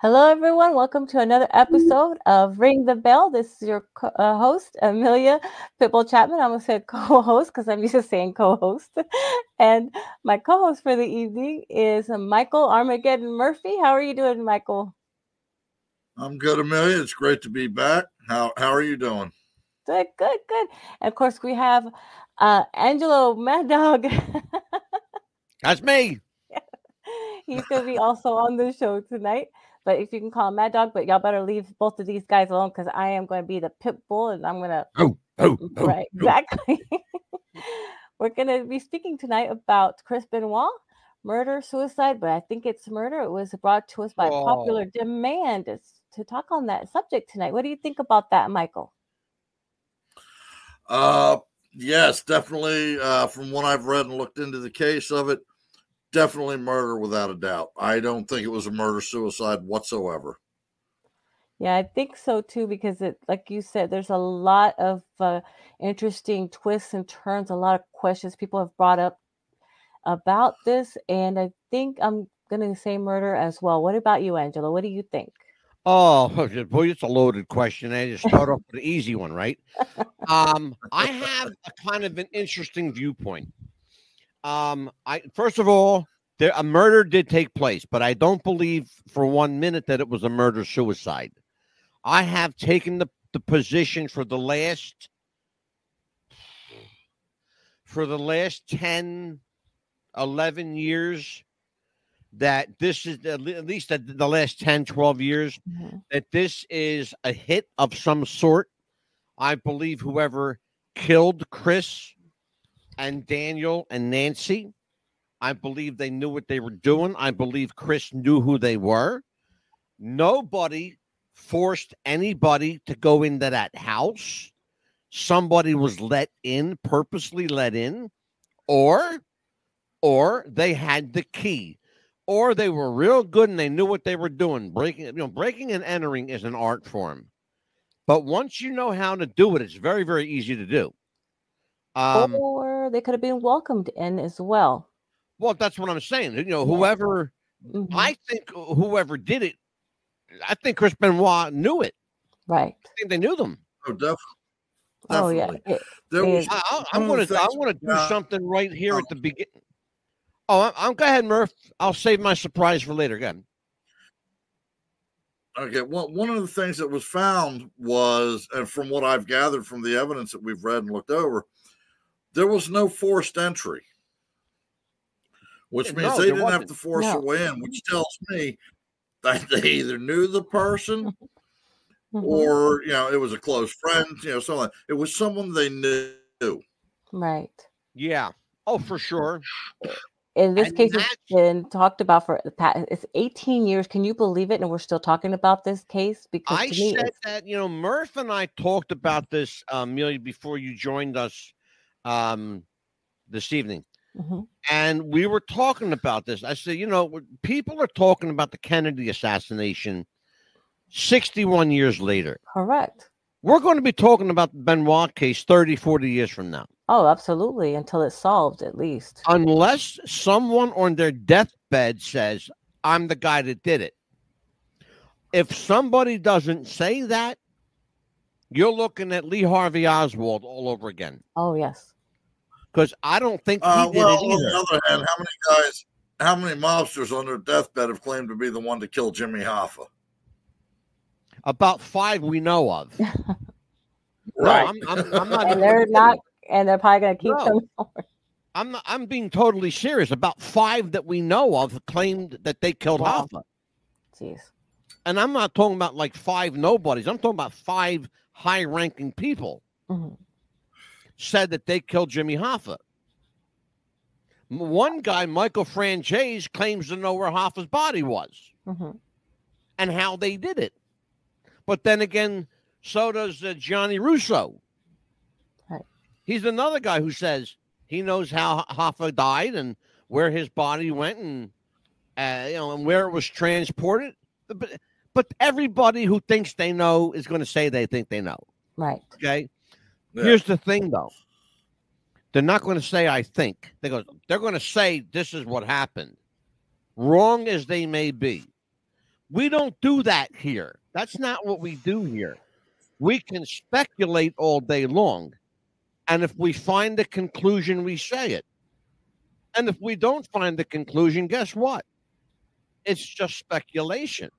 Hello, everyone. Welcome to another episode of Ring the Bell. This is your host, Amelia Pitbull Chapman. I'm going to say co-host because I'm used to saying co-host. And my co-host for the evening is Michael Armageddon Murphy. How are you doing, Michael? I'm good, Amelia. It's great to be back. How are you doing? Good. And of course, we have Angelo Mad Dog. That's me. He's going to be also on the show tonight. But if you can call him Mad Dog, but y'all better leave both of these guys alone because I am going to be the pit bull and I'm going to. Right, exactly. We're going to be speaking tonight about Chris Benoit, murder, suicide, but I think it's murder. It was brought to us by popular demand to talk on that subject tonight. What do you think about that, Michael? Yes, definitely. From what I've read and looked into the case of it, definitely murder without a doubt. I don't think it was a murder-suicide whatsoever. Yeah, I think so too, because like you said, there's a lot of interesting twists and turns, a lot of questions people have brought up about this, and I think I'm going to say murder as well. What about you, Angela? What do you think? Oh, boy, it's a loaded question. I just start off with the easy one, right? I have a kind of an interesting viewpoint. First of all, a murder did take place, but I don't believe for 1 minute that it was a murder-suicide. I have taken the position for the last 10, 11 years that this is at least the last 10, 12 years, that this is a hit of some sort. I believe whoever killed Chris and Daniel and Nancy, I believe they knew what they were doing. I believe Chris knew who they were. Nobody forced anybody to go into that house. Somebody was purposely let in, or they had the key, or they were real good and they knew what they were doing. Breaking and entering is an art form, but once you know how to do it, it's very, very easy to do. Or they could have been welcomed in as well. Well, that's what I'm saying. Whoever, I think whoever did it, I think Chris Benoit knew it. Right. I think they knew them. Oh, definitely. Oh, yeah. I'm going to do something right here at the beginning. Oh, go ahead, Murph. I'll save my surprise for later. Go ahead. Okay, well, one of the things that was found was, and from what I've gathered from the evidence that we've read and looked over, there was no forced entry, which means they didn't have to force their way in, which tells me that they either knew the person or, it was a close friend, someone. It was someone they knew. Right. Yeah. Oh, for sure. In this case, it's been talked about for it's 18 years. Can you believe it? And we're still talking about this case because I said that, Murph and I talked about this, Amelia, before you joined us this evening. And we were talking about this. I said, people are talking about the Kennedy assassination 61 years later. Correct. We're going to be talking about the Benoit case 30, 40 years from now. Oh, absolutely. Until it's solved, at least. Unless someone on their deathbed says, I'm the guy that did it. If somebody doesn't say that, you're looking at Lee Harvey Oswald all over again. Oh, yes. Because I don't think he did it either. On the other hand, how many mobsters on their deathbed have claimed to be the one to kill Jimmy Hoffa? About 5 we know of. Right. No, I'm not. And they're not, and they're probably going to keep them. I'm being totally serious. About 5 that we know of claimed that they killed Hoffa. Jeez. And I'm not talking about like 5 nobodies. I'm talking about 5 high-ranking people said that they killed Jimmy Hoffa. One guy, Michael Franchese, claims to know where Hoffa's body was and how they did it. But then again, so does Johnny Russo. Right. He's another guy who says he knows how Hoffa died and where his body went and and where it was transported. But everybody who thinks they know is going to say they think they know. Right. Okay. Yeah. Here's the thing, though. They're not going to say I think. They're going to say this is what happened. Wrong as they may be. We don't do that here. That's not what we do here. We can speculate all day long. And if we find the conclusion, we say it. And if we don't find the conclusion, guess what? It's just speculation.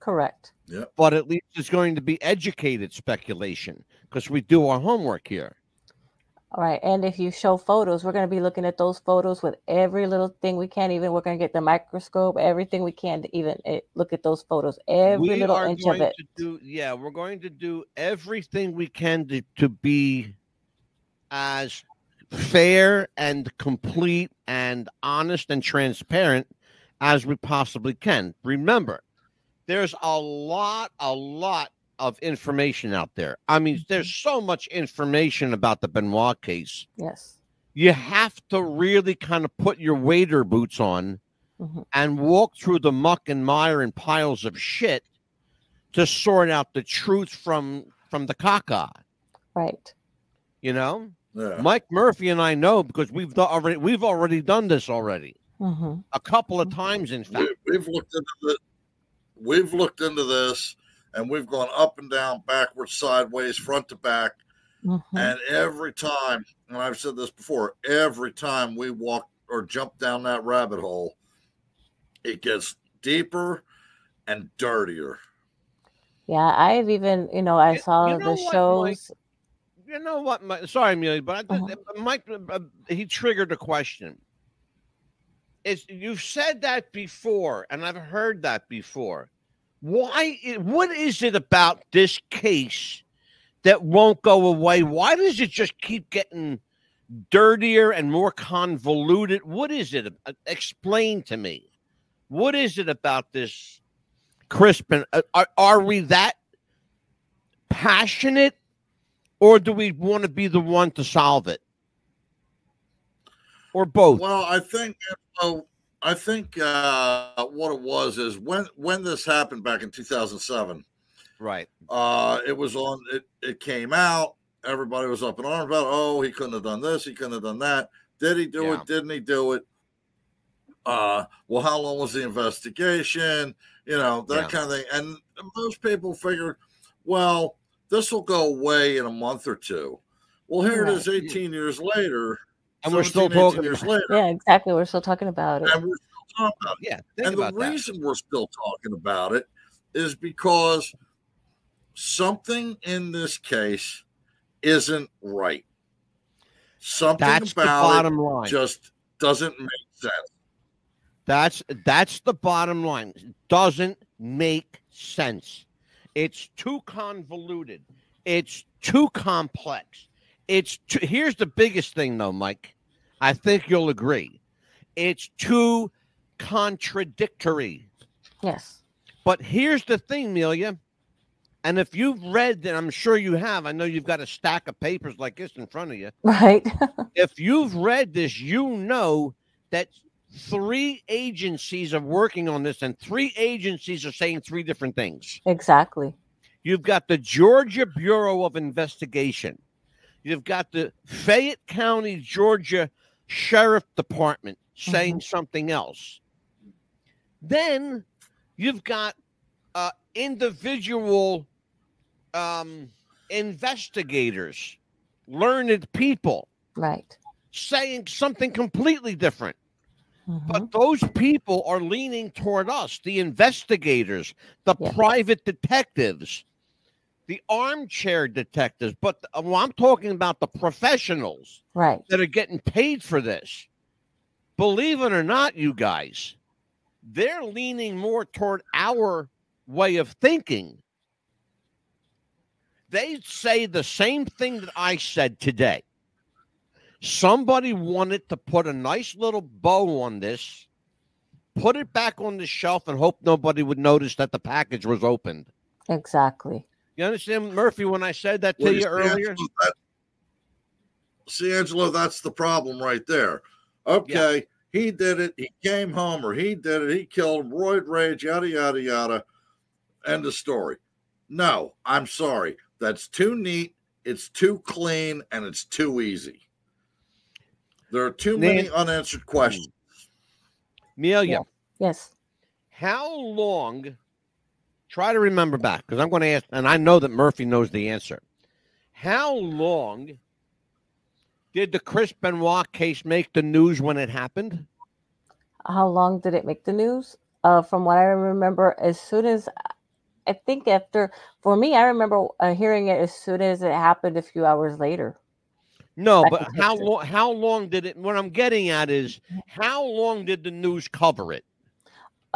Correct. Yep. But at least it's going to be educated speculation because we do our homework here. All right. And if you show photos, we're going to be looking at those photos with every little thing we can. Even we're going to get the microscope, everything we can to even look at those photos, every little inch of it. We're going to do everything we can to be as fair and complete and honest and transparent as we possibly can. Remember, there's a lot of information out there. I mean, there's so much information about the Benoit case. Yes. You have to really kind of put your waiter boots on and walk through the muck and mire and piles of shit to sort out the truth from the caca. Right. You know? Yeah. Mike Murphy and I know because we've already done this already. A couple of times, in fact. We've looked into this. And we've gone up and down, backwards, sideways, front to back. And every time, and I've said this before, every time we walk or jump down that rabbit hole, it gets deeper and dirtier. Yeah, I've even, I saw the shows. Mike, you know what? Sorry, Amelia, but Mike, he triggered a question. You've said that before, and I've heard that before. What is it about this case that won't go away? Why does it just keep getting dirtier and more convoluted? What is it? Explain to me. What is it about this, Crispin? Are we that passionate, or do we want to be the one to solve it? Or both? Well, I think what it was is when this happened back in 2007, right? It was on. It came out. Everybody was up in arms about, oh, he couldn't have done this. He couldn't have done that. Did he do it? Didn't he do it? Well, how long was the investigation? That kind of thing. And most people figured, well, this will go away in a month or two. Well, here it is 18 years later. And we're still talking years later. Yeah, exactly. We're still talking about it. And we're still talking about it. Yeah. And the reason we're still talking about it is because something in this case isn't right. Something That's about the bottom line. Just doesn't make sense. That's the bottom line. It doesn't make sense. It's too convoluted. It's too complex. Here's the biggest thing, though, Mike. I think you'll agree. It's too contradictory. Yes. But here's the thing, Amelia. And if you've read, and I'm sure you have, I know you've got a stack of papers like this in front of you. Right. If you've read this, you know that 3 agencies are working on this, and 3 agencies are saying 3 different things. Exactly. You've got the Georgia Bureau of Investigation. You've got the Fayette County, Georgia Sheriff Department saying something else. Then you've got individual investigators, learned people, right, saying something completely different. But those people are leaning toward us, the investigators, the private detectives, the armchair detectives. But I'm talking about the professionals that are getting paid for this. Believe it or not, you guys, they're leaning more toward our way of thinking. They say the same thing that I said today. Somebody wanted to put a nice little bow on this, put it back on the shelf, and hope nobody would notice that the package was opened. Exactly. You understand, Murphy, when I said that to you earlier? See, Angelo, that's the problem right there. Okay, he did it. He came home, or he did it. He killed him. Roid rage, yada, yada, yada. End of story. No, I'm sorry. That's too neat. It's too clean, and it's too easy. There are too many unanswered questions. Amelia. Yes. How long Try to remember back, because I'm going to ask, and I know that Murphy knows the answer. How long did the Chris Benoit case make the news when it happened? How long did it make the news? From what I remember, as soon as I think after, for me, I remember hearing it as soon as it happened a few hours later. No, but how long did it? What I'm getting at is, how long did the news cover it?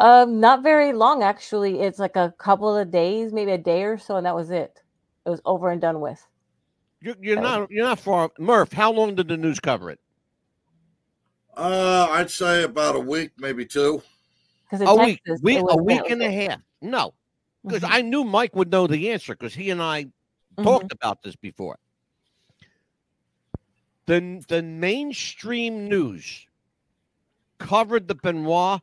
Not very long, actually. It's like a couple of days, maybe a day or so, and that was it. It was over and done with. You're not far, Murph. How long did the news cover it? I'd say about a week, maybe two. A week and a half. No, because I knew Mike would know the answer, because he and I talked about this before. The mainstream news covered the Benoit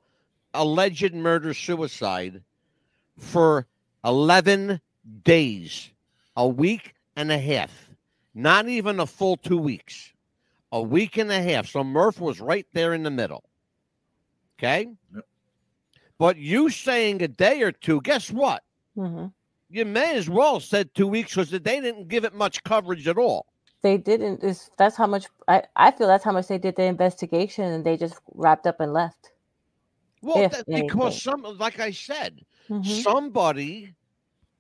alleged murder-suicide for 11 days, a week and a half, not even a full 2 weeks, a week and a half. So Murph was right there in the middle. Okay? Yep. But you saying a day or two, guess what? You may as well said 2 weeks, because they didn't give it much coverage at all. They didn't. That's how much I feel that's how much they did the investigation, and they just wrapped up and left. Well, that's because like I said, somebody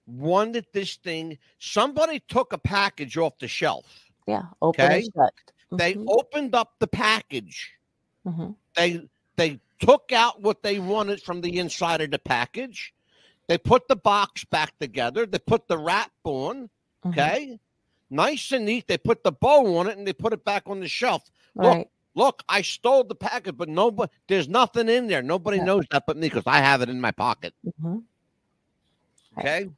wanted this thing. Somebody took a package off the shelf. Yeah, open and shut. They opened up the package. They took out what they wanted from the inside of the package. They put the box back together. They put the wrap on. Okay. Nice and neat. They put the bow on it and they put it back on the shelf. Right. Look, I stole the package, but there's nothing in there. Nobody knows that but me, because I have it in my pocket. Okay.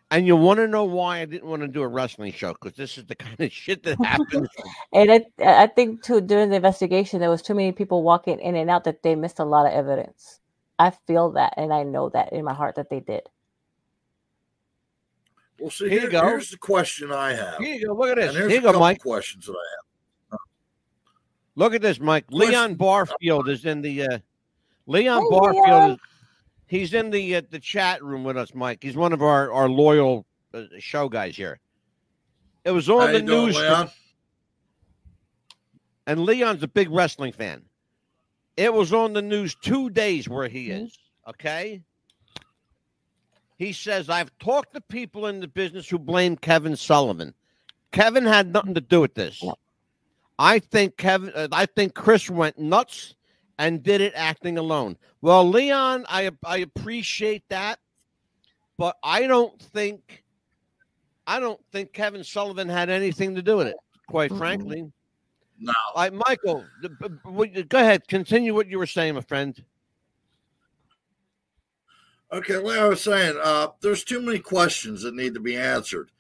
And you want to know why I didn't want to do a wrestling show? Because this is the kind of shit that happens. And I think too, during the investigation, there was too many people walking in and out that they missed a lot of evidence. I feel that, and I know that in my heart that they did. Well, see, here's the question I have. Here you go. Look at this. Here you go, Mike. Questions that I have. Look at this, Mike. Leon Barfield is in the Barfield. He's in the chat room with us, Mike. He's one of our loyal show guys here. It was on the news. Leon? And Leon's a big wrestling fan. It was on the news 2 days where he is. Okay. He says, I've talked to people in the business who blame Kevin Sullivan. Kevin had nothing to do with this. No. I think Chris went nuts and did it acting alone. Well, Leon, I appreciate that, but I don't think Kevin Sullivan had anything to do with it, quite frankly. No. Michael, go ahead. Continue what you were saying, my friend. Okay, like I was saying, there's too many questions that need to be answered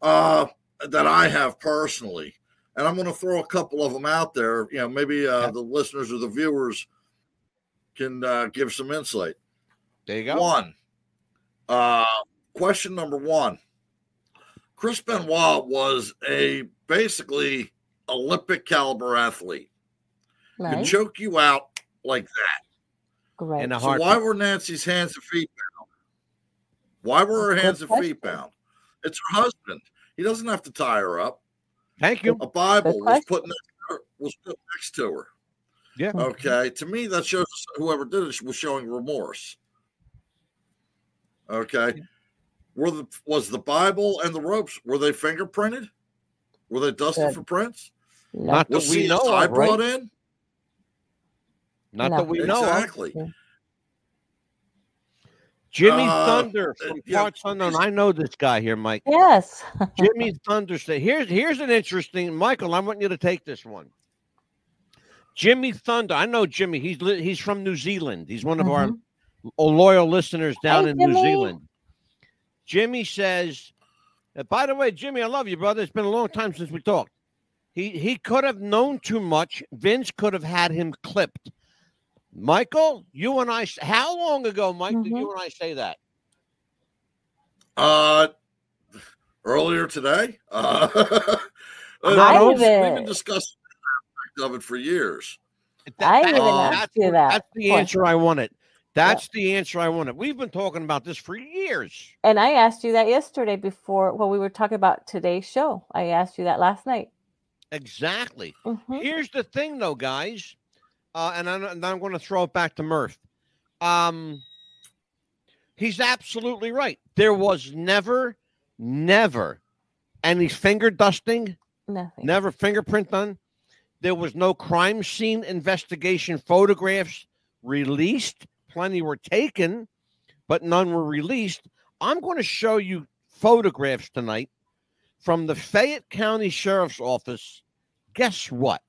that I have personally. And I'm going to throw a couple of them out there. You know, maybe the listeners or the viewers can give some insight. There you go. Question number one. Chris Benoit was a basically Olympic caliber athlete. Right. Could choke you out like that. Great. So why were Nancy's hands and feet bound? Why were her hands and feet bound? It's her husband. He doesn't have to tie her up. Thank you. A Bible was put next to her. Yeah. Okay. To me, that shows whoever did it was showing remorse. Okay. Was the Bible and the ropes, were they fingerprinted? Were they dusted for prints? Not that we know of, brought in? Not that we know of. Exactly. Jimmy Thunder from Parts Unknown. I know this guy here, Mike. Yes. Jimmy Thunder said, here's an interesting, Michael, I want you to take this one. Jimmy Thunder. I know Jimmy. He's from New Zealand. He's one of our loyal listeners down in New Zealand. Jimmy says, by the way, Jimmy, I love you, brother. It's been a long time since we talked. He could have known too much. Vince could have had him clipped. Michael, you and I, how long ago, Mike, did you and I say that? Earlier today. We've been discussing the aspect of it for years. I even asked you that. That's the answer I wanted. That's the answer I wanted. We've been talking about this for years. And I asked you that yesterday before we were talking about today's show. I asked you that last night. Exactly. Here's the thing, though, guys. And I'm going to throw it back to Murph. He's absolutely right. There was never any finger dusting. Nothing. Never fingerprint done. There was no crime scene investigation photographs released. Plenty were taken, but none were released. I'm going to show you photographs tonight from the Fayette County Sheriff's Office. Guess what?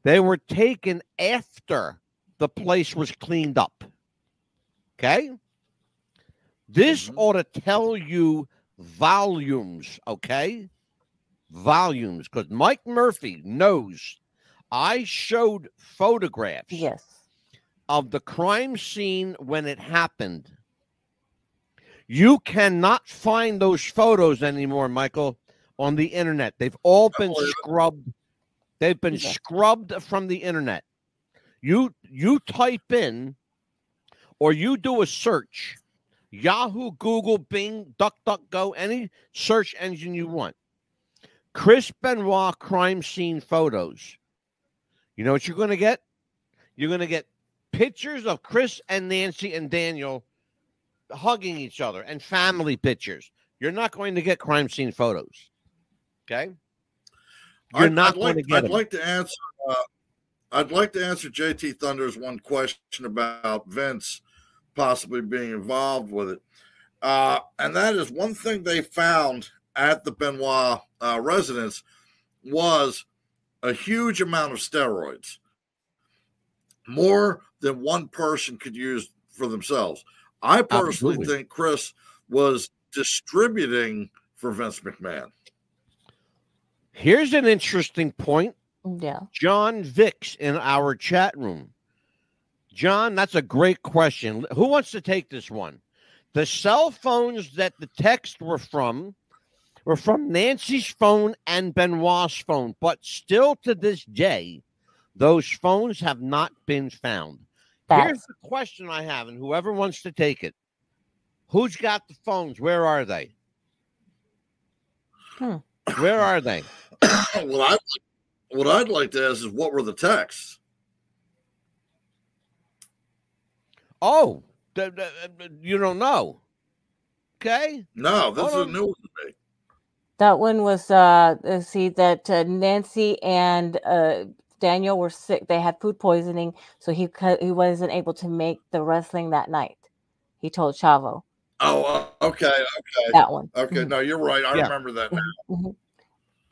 They were taken after the place was cleaned up. Okay? This ought to tell you volumes, okay? Volumes, because Mike Murphy knows I showed photographs. Yes. Of the crime scene when it happened. You cannot find those photos anymore, Michael, on the internet. They've all been scrubbed. They've been scrubbed from the internet. You type in or you do a search, Yahoo, Google, Bing, DuckDuckGo, any search engine you want. Chris Benoit crime scene photos. You know what you're going to get? You're going to get pictures of Chris and Nancy and Daniel hugging each other and family pictures. You're not going to get crime scene photos. Okay? You're not going to get them. I'd like to answer JT Thunder's one question about Vince possibly being involved with it. And that is one thing they found at the Benoit residence was a huge amount of steroids. More than one person could use for themselves. I personally think Chris was distributing for Vince McMahon. Here's an interesting point. Yeah. John Vicks in our chat room. John, that's a great question. Who wants to take this one? The cell phones that the texts were from Nancy's phone and Benoit's phone, but still to this day, those phones have not been found. Here's the question I have, and whoever wants to take it. Who's got the phones? Where are they? Where are they? What I'd like to ask is, what were the texts? Oh, you don't know. Okay. No, this is a new one to me. That one was, Nancy and Daniel were sick. They had food poisoning, so he wasn't able to make the wrestling that night. He told Chavo. Oh, okay. That one. Okay, no, you're right. I remember that now.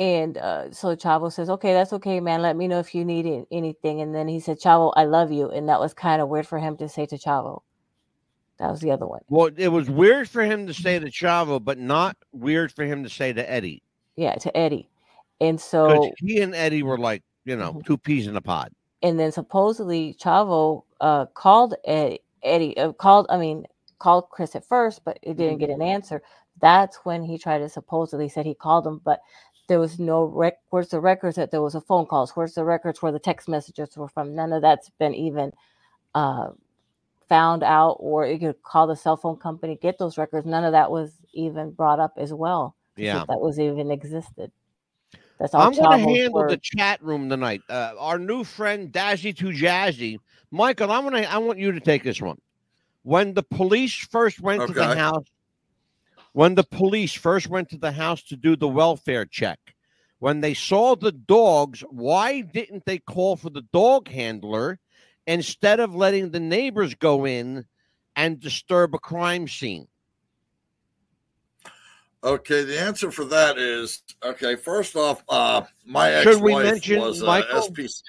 And so Chavo says, okay, that's okay, man. Let me know if you need anything. And then he said, Chavo, I love you. And that was kind of weird for him to say to Chavo. That was the other one. Well, it was weird for him to say to Chavo, but not weird for him to say to Eddie. Yeah, to Eddie. And so he and Eddie were like, two peas in a pod. And then supposedly Chavo called called Chris at first, but it didn't get an answer. That's when he tried to supposedly said he called him, but there was no where's the records that there was a phone calls? Where's the records where the text messages were from? None of that's been even found out, or you could call the cell phone company, get those records. None of that was even brought up as well. Yeah, that was even existed. That's all. I'm going to handle the chat room tonight. Our new friend Dazzy Too Jazzy, Michael. I want you to take this one. When the police first went to the house, to do the welfare check, when they saw the dogs, why didn't they call for the dog handler instead of letting the neighbors go in and disturb a crime scene? Okay, the answer for that is, first off, my ex-wife was SPCA.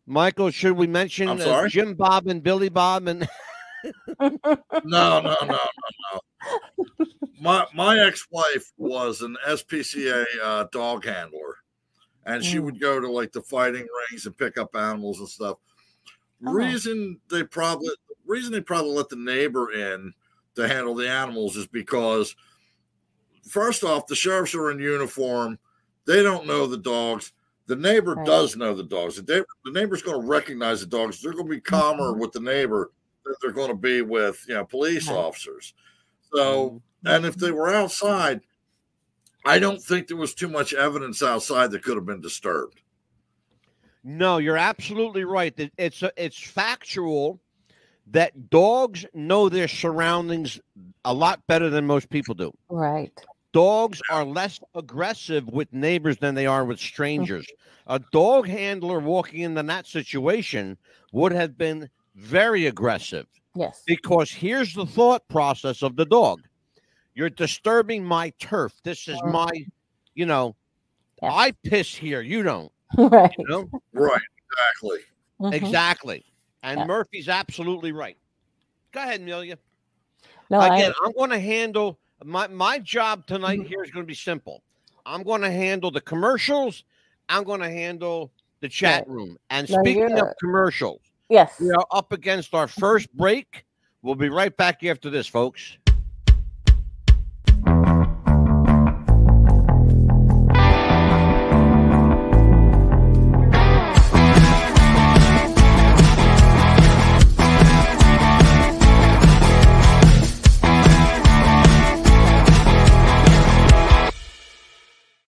Michael, should we mention Jim Bob and Billy Bob? And No. My ex-wife was an SPCA dog handler, and she would go to like the fighting rings and pick up animals and stuff. Reason they probably let the neighbor in to handle the animals is because, first off, the sheriffs are in uniform. They don't know the dogs. The neighbor does know the dogs. The neighbor's going to recognize the dogs. They're going to be calmer with the neighbor than they're going to be with, police officers. So, and if they were outside, I don't think there was too much evidence outside that could have been disturbed. No, you're absolutely right. It's factual that dogs know their surroundings a lot better than most people do. Right. Dogs are less aggressive with neighbors than they are with strangers. A dog handler walking into that situation would have been very aggressive. Yes. Because here's the thought process of the dog. You're disturbing my turf. This is my, I piss here. You don't. Right. Right. Exactly. Exactly. And Murphy's absolutely right. Go ahead, Amelia. No, Again, I'm going to handle my job tonight here is going to be simple. I'm going to handle the commercials. I'm going to handle the chat room. And speaking of commercials, yes, we are up against our first break. We'll be right back after this, folks.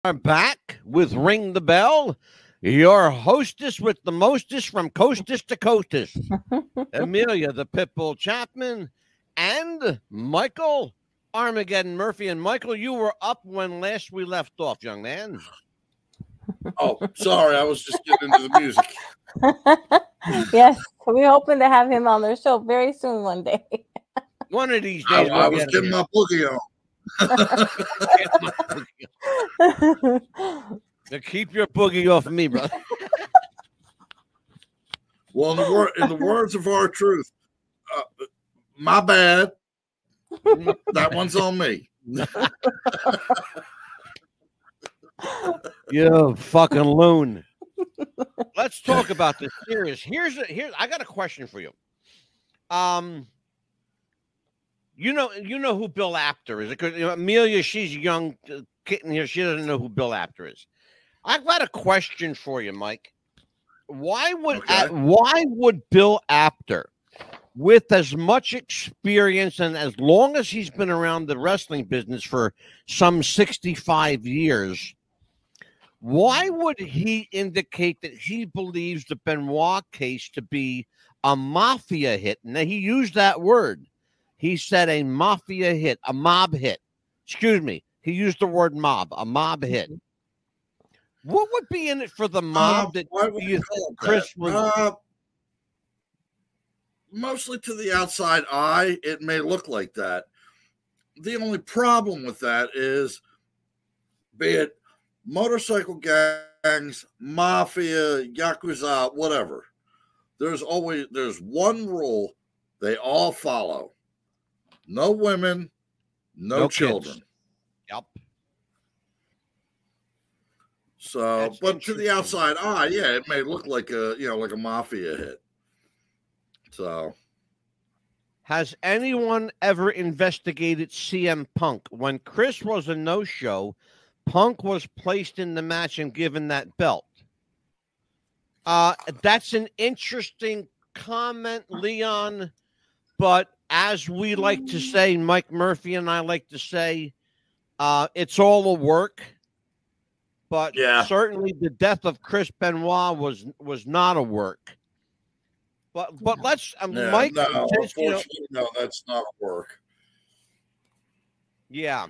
Are back with Ring the Bell, your hostess with the mostest from coastest to coastest, Amelia the Pitbull Chapman, and Michael Armageddon Murphy. And Michael, you were up when last we left off, young man. Oh, sorry, I was just getting into the music. Yes, we're hoping to have him on the show very soon one day. One of these days. I was getting my boogie on. Now keep your boogie off of me, brother. Well, in the words of R-Truth, my bad. That one's on me. You fucking loon. Let's talk about this serious. Here's I got a question for you. You know who Bill Apter is. Because Amelia, she's a young kitten here. She doesn't know who Bill Apter is. I've got a question for you, Mike. Why would Bill Apter, with as much experience and as long as he's been around the wrestling business for some 65 years, why would he indicate that he believes the Benoit case to be a mafia hit? Now, he used that word. He said a mafia hit, a mob hit. Excuse me. He used the word mob, a mob hit. What would be in it for the mob that you think Chris was? Mostly to the outside eye, it may look like that. The only problem with that is, be it motorcycle gangs, mafia, yakuza, whatever, there's one rule they all follow. No women, no children. Kids. Yep. So, that's but to the outside eye, yeah, it may look like a mafia hit. So, has anyone ever investigated CM Punk? When Chris was a no-show, Punk was placed in the match and given that belt. That's an interesting comment, Leon, but as we like to say, Mike Murphy and I like to say, it's all a work. But certainly the death of Chris Benoit was not a work. But let's Mike. No, unfortunately, no, that's not a work. Yeah,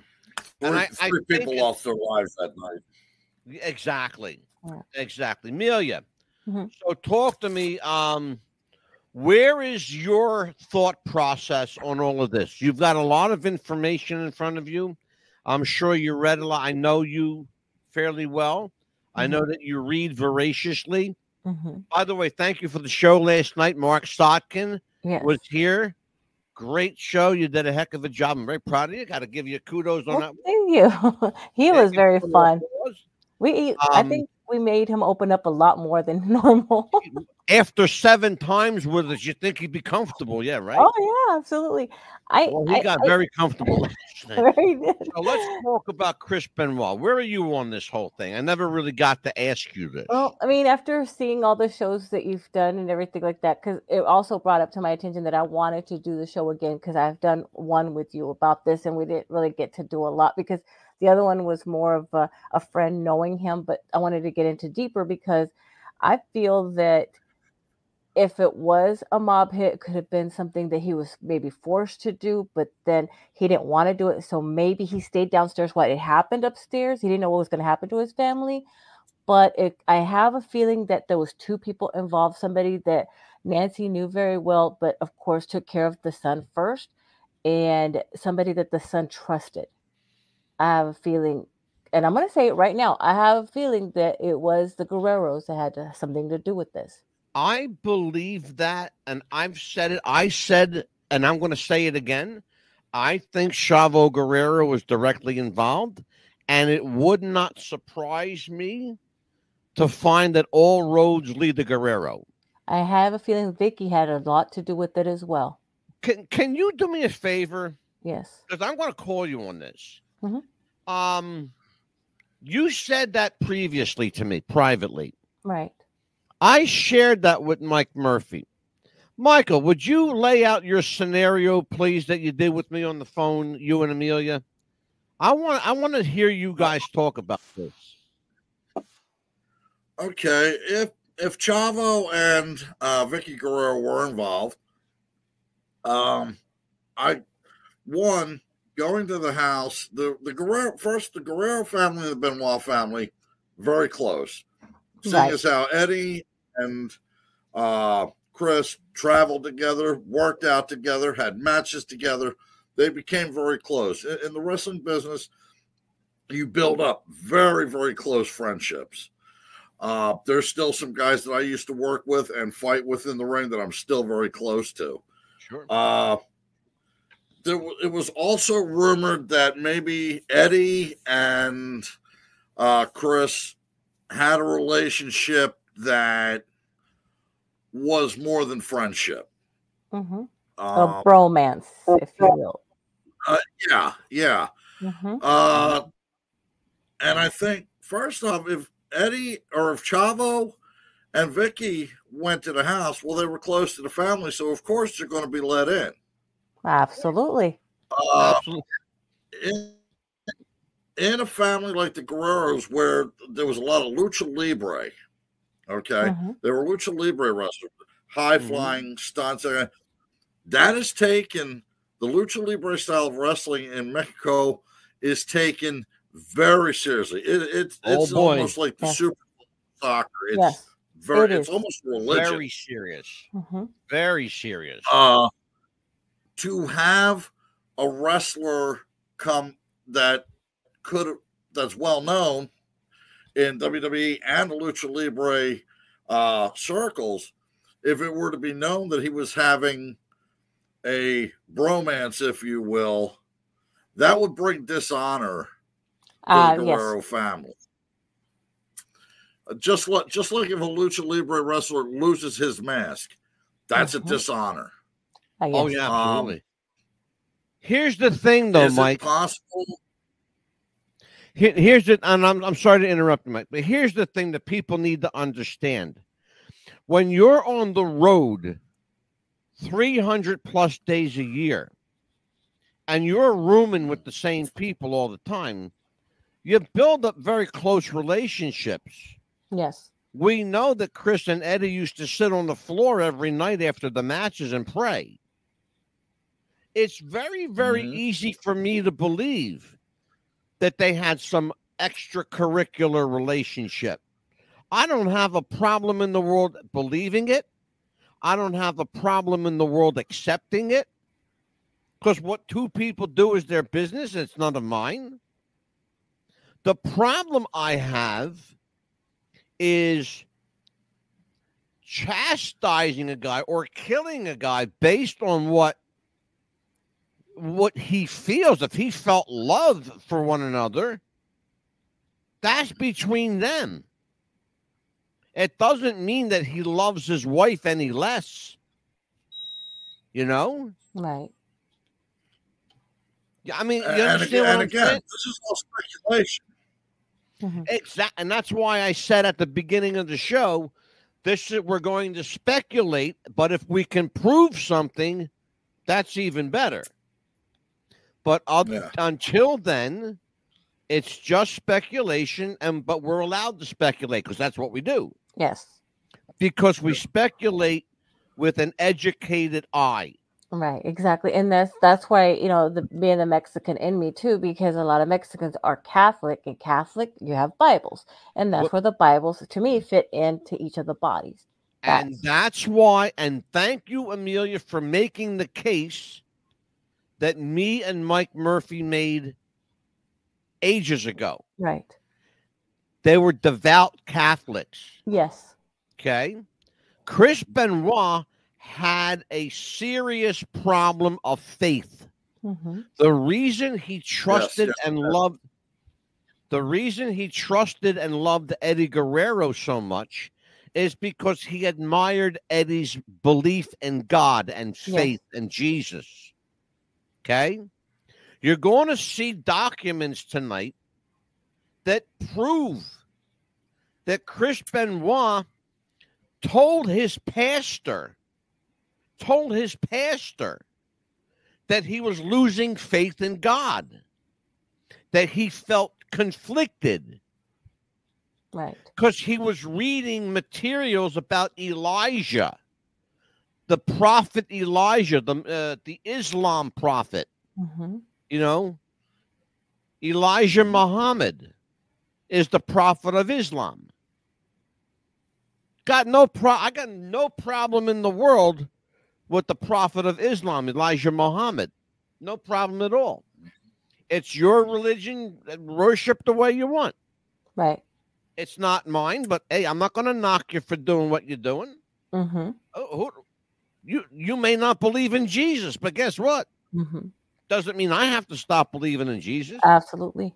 and three people lost their lives that night. Exactly. Amelia, so talk to me. Where is your thought process on all of this? You've got a lot of information in front of you. I'm sure you read a lot. I know you fairly well. I know that you read voraciously. By the way, thank you for the show last night. Mark Stotkin was here. Great show. You did a heck of a job. I'm very proud of you. Got to give you kudos on that. Thank you. He was very fun. I think we made him open up a lot more than normal. After 7 times with us, you think he'd be comfortable? Yeah, right. Oh yeah, absolutely. Well, he got very comfortable. Very good. So let's talk about Chris Benoit. Where are you on this whole thing? I never really got to ask you this. Well, I mean, after seeing all the shows that you've done and everything like that, because it also brought up to my attention that I wanted to do the show again because I've done one with you about this and we didn't really get to do a lot because the other one was more of a friend knowing him, but I wanted to get into deeper because I feel that if it was a mob hit, it could have been something that he was maybe forced to do, but then he didn't want to do it. So maybe he stayed downstairs while it happened upstairs. He didn't know what was going to happen to his family. But I have a feeling that there was 2 people involved, somebody that Nancy knew very well, but of course took care of the son first, and somebody that the son trusted. I have a feeling, and I'm going to say it right now, I have a feeling that it was the Guerreros that had something to do with this. I believe that, and I've said it. I said, and I'm going to say it again. I think Chavo Guerrero was directly involved, and it would not surprise me to find that all roads lead to Guerrero. I have a feeling Vicky had a lot to do with it as well. Can you do me a favor? Yes. Because I'm going to call you on this. Mm-hmm. You said that previously to me, privately. Right. I shared that with Mike Murphy. Michael, would you lay out your scenario, please, that you did with me on the phone, you and Amelia? I want to hear you guys talk about this. Okay, if Chavo and Vicky Guerrero were involved, going to the house, the Guerrero family and the Benoit family, very close. Seeing as how Eddie and Chris traveled together, worked out together, had matches together, they became very close. In the wrestling business, you build up very, very close friendships. There's still some guys that I used to work with and fight with in the ring that I'm still very close to. Sure. It was also rumored that maybe Eddie and Chris had a relationship that was more than friendship. Mm-hmm. A bromance, if you will. Yeah. Mm-hmm. And I think, first off, if Eddie or if Chavo and Vicky went to the house, well, they were close to the family, so of course they're going to be let in. Absolutely. In a family like the Guerreros, where there was a lot of lucha libre, okay, they were lucha libre wrestlers, high flying stunts. That is taken. The lucha libre style of wrestling in Mexico is taken very seriously. It's almost like the Super Bowl soccer. It's almost religious. Very serious. Very serious. To have a wrestler come that's well known in WWE and the lucha libre circles, if it were to be known that he was having a bromance, if you will, that would bring dishonor to the Guerrero family. Just like if a lucha libre wrestler loses his mask, that's a dishonor. Oh yeah, absolutely. Here's the thing, though, Mike. Is it possible? Here's the, and I'm sorry to interrupt, Mike, but here's the thing that people need to understand: when you're on the road 300 plus days a year, and you're rooming with the same people all the time, you build up very close relationships. Yes. We know that Chris and Eddie used to sit on the floor every night after the matches and pray. It's very, very easy for me to believe that they had some extracurricular relationship. I don't have a problem in the world believing it. I don't have a problem in the world accepting it, because what 2 people do is their business. It's none of mine. The problem I have is chastising a guy or killing a guy based on what he feels. If he felt love for one another, that's between them. it doesn't mean that he loves his wife any less. You know? Right. Yeah, I mean, you And understand what I'm again, saying? this is all speculation. Exactly, and that's why I said at the beginning of the show, we're going to speculate, but if we can prove something, that's even better. But until then, it's just speculation, but we're allowed to speculate because that's what we do. Yes. Because we speculate with an educated eye. Right, exactly. And that's why, being a Mexican in me too, because a lot of Mexicans are Catholic, and Catholic, you have Bibles. And that's where the Bibles, to me, fit into each of the bodies. And that's why, and thank you, Amelia, for making the case that me and Mike Murphy made ages ago. Right. They were devout Catholics. Yes. Okay. Chris Benoit had a serious problem of faith. The reason he trusted and loved Eddie Guerrero so much is because he admired Eddie's belief in God and faith in Jesus. Okay? You're going to see documents tonight that prove that Chris Benoit told his pastor that he was losing faith in God, that he felt conflicted. Right. Because he was reading materials about Elijah, the prophet Elijah, the Islam prophet. Elijah Muhammad is the prophet of Islam. I got no problem in the world with the prophet of Islam, Elijah Muhammad. No problem at all. It's your religion. Worship the way you want. Right. It's not mine, but hey, I'm not going to knock you for doing what you're doing. You may not believe in Jesus, but guess what? Doesn't mean I have to stop believing in Jesus. Absolutely.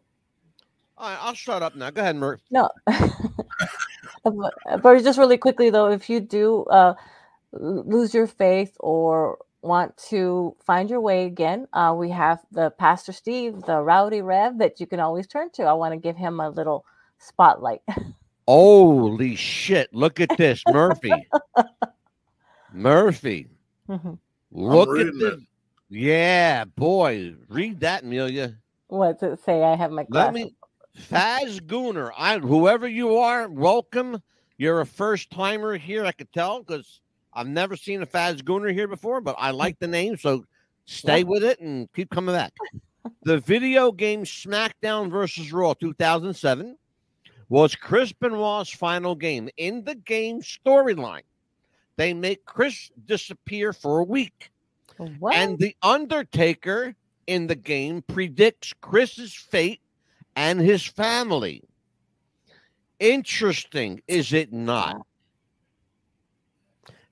All right, I'll shut up now. Go ahead, Murph. No. But just really quickly, though, if you do lose your faith or want to find your way again, we have the Pastor Steve, the Rowdy Rev, that you can always turn to. I want to give him a little spotlight. Holy shit. Look at this, Murphy. Murphy. Look at this. Yeah, boy. Read that, Amelia. What's it say? I have my glasses. Faz Gooner, whoever you are, welcome. You're a first timer here, I could tell, because I've never seen a Faz Gooner here before, but I like the name, so stay with it and keep coming back. The video game SmackDown vs. Raw 2007 was Chris Benoit's final game. In the game storyline, they make Chris disappear for a week. What? And The Undertaker in the game predicts Chris's fate and his family. Interesting, is it not?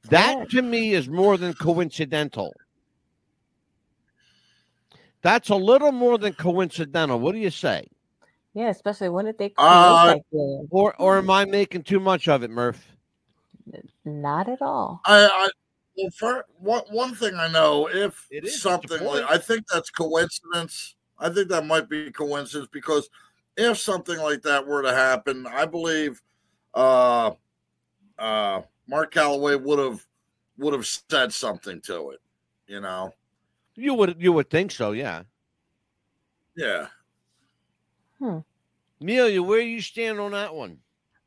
That to me is more than coincidental. That's a little more than coincidental. What do you say? Yeah, especially when did they create that game? Or am I making too much of it, Murph? Not at all. Well, for one thing I know, if something like, I think that's coincidence. I think that might be coincidence, because if something like that were to happen, I believe Mark Calloway would have said something to it. You would think so, yeah. Yeah. Amelia, where you stand on that one?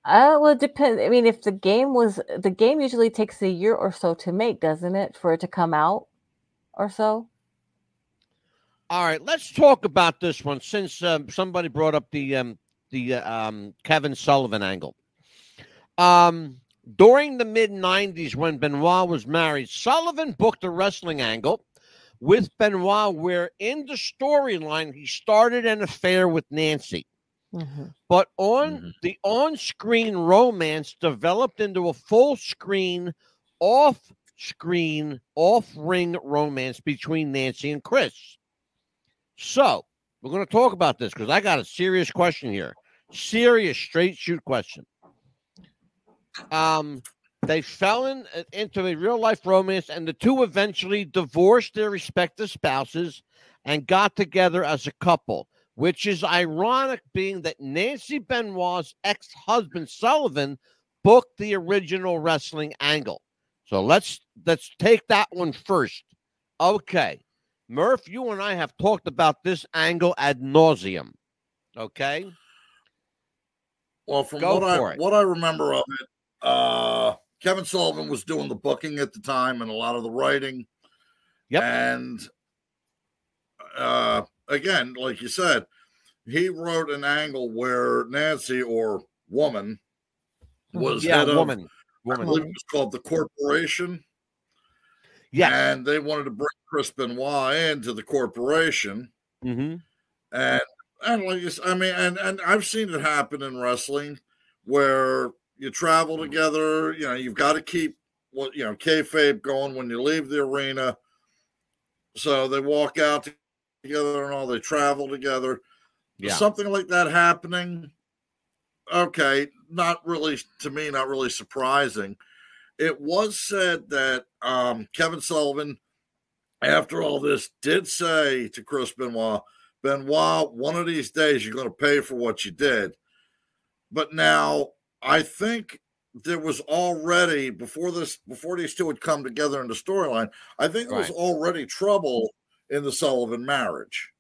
Well, it depends. I mean, if the game usually takes a year or so to make, doesn't it, for it to come out or so? All right, let's talk about this one, since somebody brought up the Kevin Sullivan angle. During the mid-'90s, when Benoit was married, Sullivan booked a wrestling angle with Benoit where in the storyline he started an affair with Nancy. But the on-screen romance developed into a full-screen, off-ring romance between Nancy and Chris. So, we're going to talk about this because I got a serious question here. Serious, straight shoot question. They fell into a real life romance, and the two eventually divorced their respective spouses and got together as a couple, which is ironic, being that Nancy Benoit's ex-husband Sullivan booked the original wrestling angle. So let's take that one first. Okay, Murph, you and I have talked about this angle ad nauseum. Okay. Well, from what I remember of it, Kevin Sullivan was doing the booking at the time and a lot of the writing. Yep. And again, like you said, he wrote an angle where Nancy, or woman, was head of, I believe it was called the Corporation. Yeah. And they wanted to bring Chris Benoit into the Corporation. Mm-hmm. And like you, I mean, and I've seen it happen in wrestling where you travel together. You know, you've got to keep kayfabe going when you leave the arena. So they walk out together and all. They travel together. Yeah. Something like that happening. Okay, not really, to me, not really surprising. It was said that Kevin Sullivan, after all this, did say to Chris Benoit, one of these days you're going to pay for what you did. But now I think there was already, before these two had come together in the storyline, I think there was already trouble in the Sullivan marriage.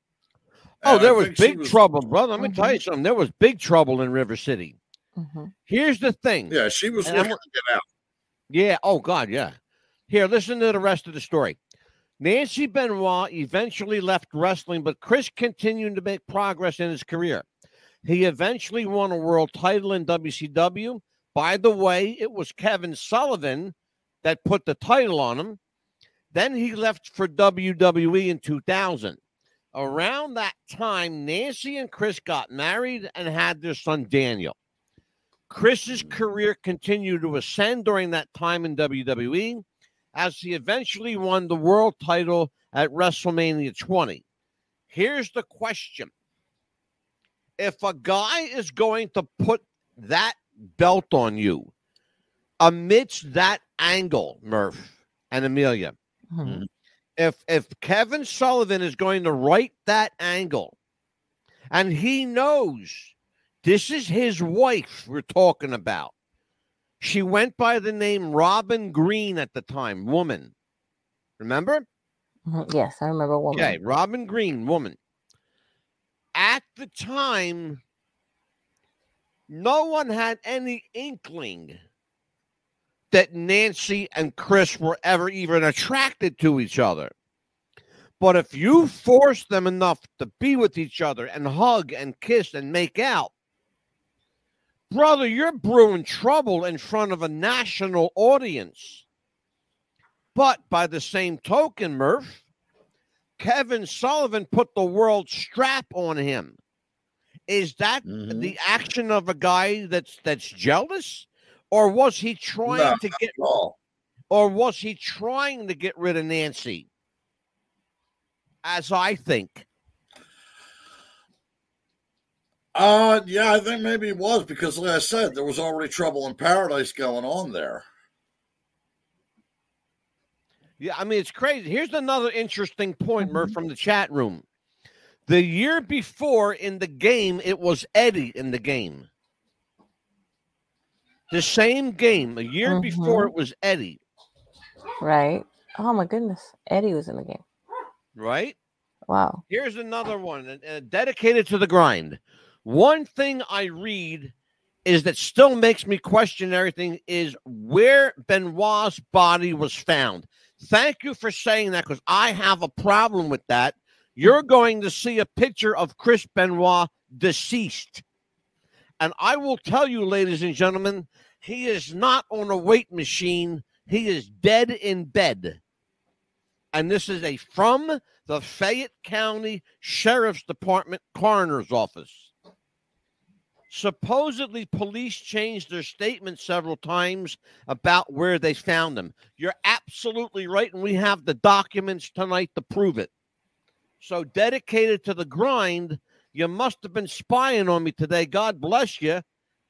Oh, there was big trouble, brother. Let me tell you something. There was big trouble in River City. Mm-hmm. Here's the thing. Yeah, she was looking to get out. Yeah. Oh, God, yeah. Here, listen to the rest of the story. Nancy Benoit eventually left wrestling, but Chris continued to make progress in his career. He eventually won a world title in WCW. By the way, it was Kevin Sullivan that put the title on him. Then he left for WWE in 2000. Around that time, Nancy and Chris got married and had their son, Daniel. Chris's career continued to ascend during that time in WWE, as he eventually won the world title at WrestleMania 20. Here's the question. If a guy is going to put that belt on you amidst that angle, Murph and Amelia, if Kevin Sullivan is going to write that angle, and he knows this is his wife we're talking about. She went by the name Robin Green at the time, woman. Remember? Yes, I remember woman. Okay, Robin Green, woman. At the time, no one had any inkling that Nancy and Chris were ever even attracted to each other. But if you force them enough to be with each other and hug and kiss and make out, brother, you're brewing trouble in front of a national audience. But by the same token, Murph, Kevin Sullivan put the world strap on him. Is that the action of a guy that's jealous? Or was he trying to get rid of Nancy? As I think. Yeah, I think maybe it was, because like I said, there was already trouble in paradise going on there. Yeah, I mean, it's crazy. Here's another interesting point, Murph, from the chat room. The year before in the game, it was Eddie in the game. The same game. A year before, it was Eddie. Right. Oh, my goodness. Eddie was in the game. Right? Wow. Here's another one, dedicated to the grind. One thing I read is that still makes me question everything is where Benoit's body was found. Thank you for saying that, because I have a problem with that. You're going to see a picture of Chris Benoit deceased. And I will tell you, ladies and gentlemen, he is not on a weight machine. He is dead in bed. And this is from the Fayette County Sheriff's Department Coroner's Office. Supposedly, police changed their statement several times about where they found him. You're absolutely right, and we have the documents tonight to prove it. So, dedicated to the grind, you must have been spying on me today. God bless you,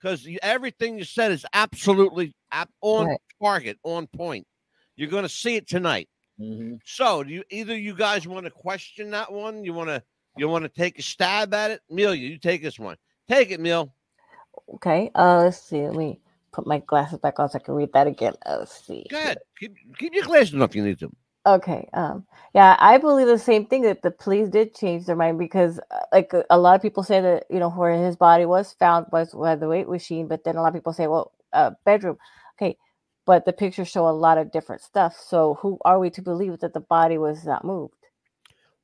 because everything you said is absolutely on target, on point. You're going to see it tonight. Mm-hmm. So, either you guys want to question that one? You want to take a stab at it? Amelia, you take this one. Take it, Mil. Okay. Let's see. Let me put my glasses back on so I can read that again. Let's see. Go ahead. Keep your glasses on if you need to. Okay. Yeah, I believe the same thing, that the police did change their mind, because like a lot of people say that, where his body was found was where the weight machine, but then a lot of people say, well, bedroom. Okay. But the pictures show a lot of different stuff. So who are we to believe that the body was not moved?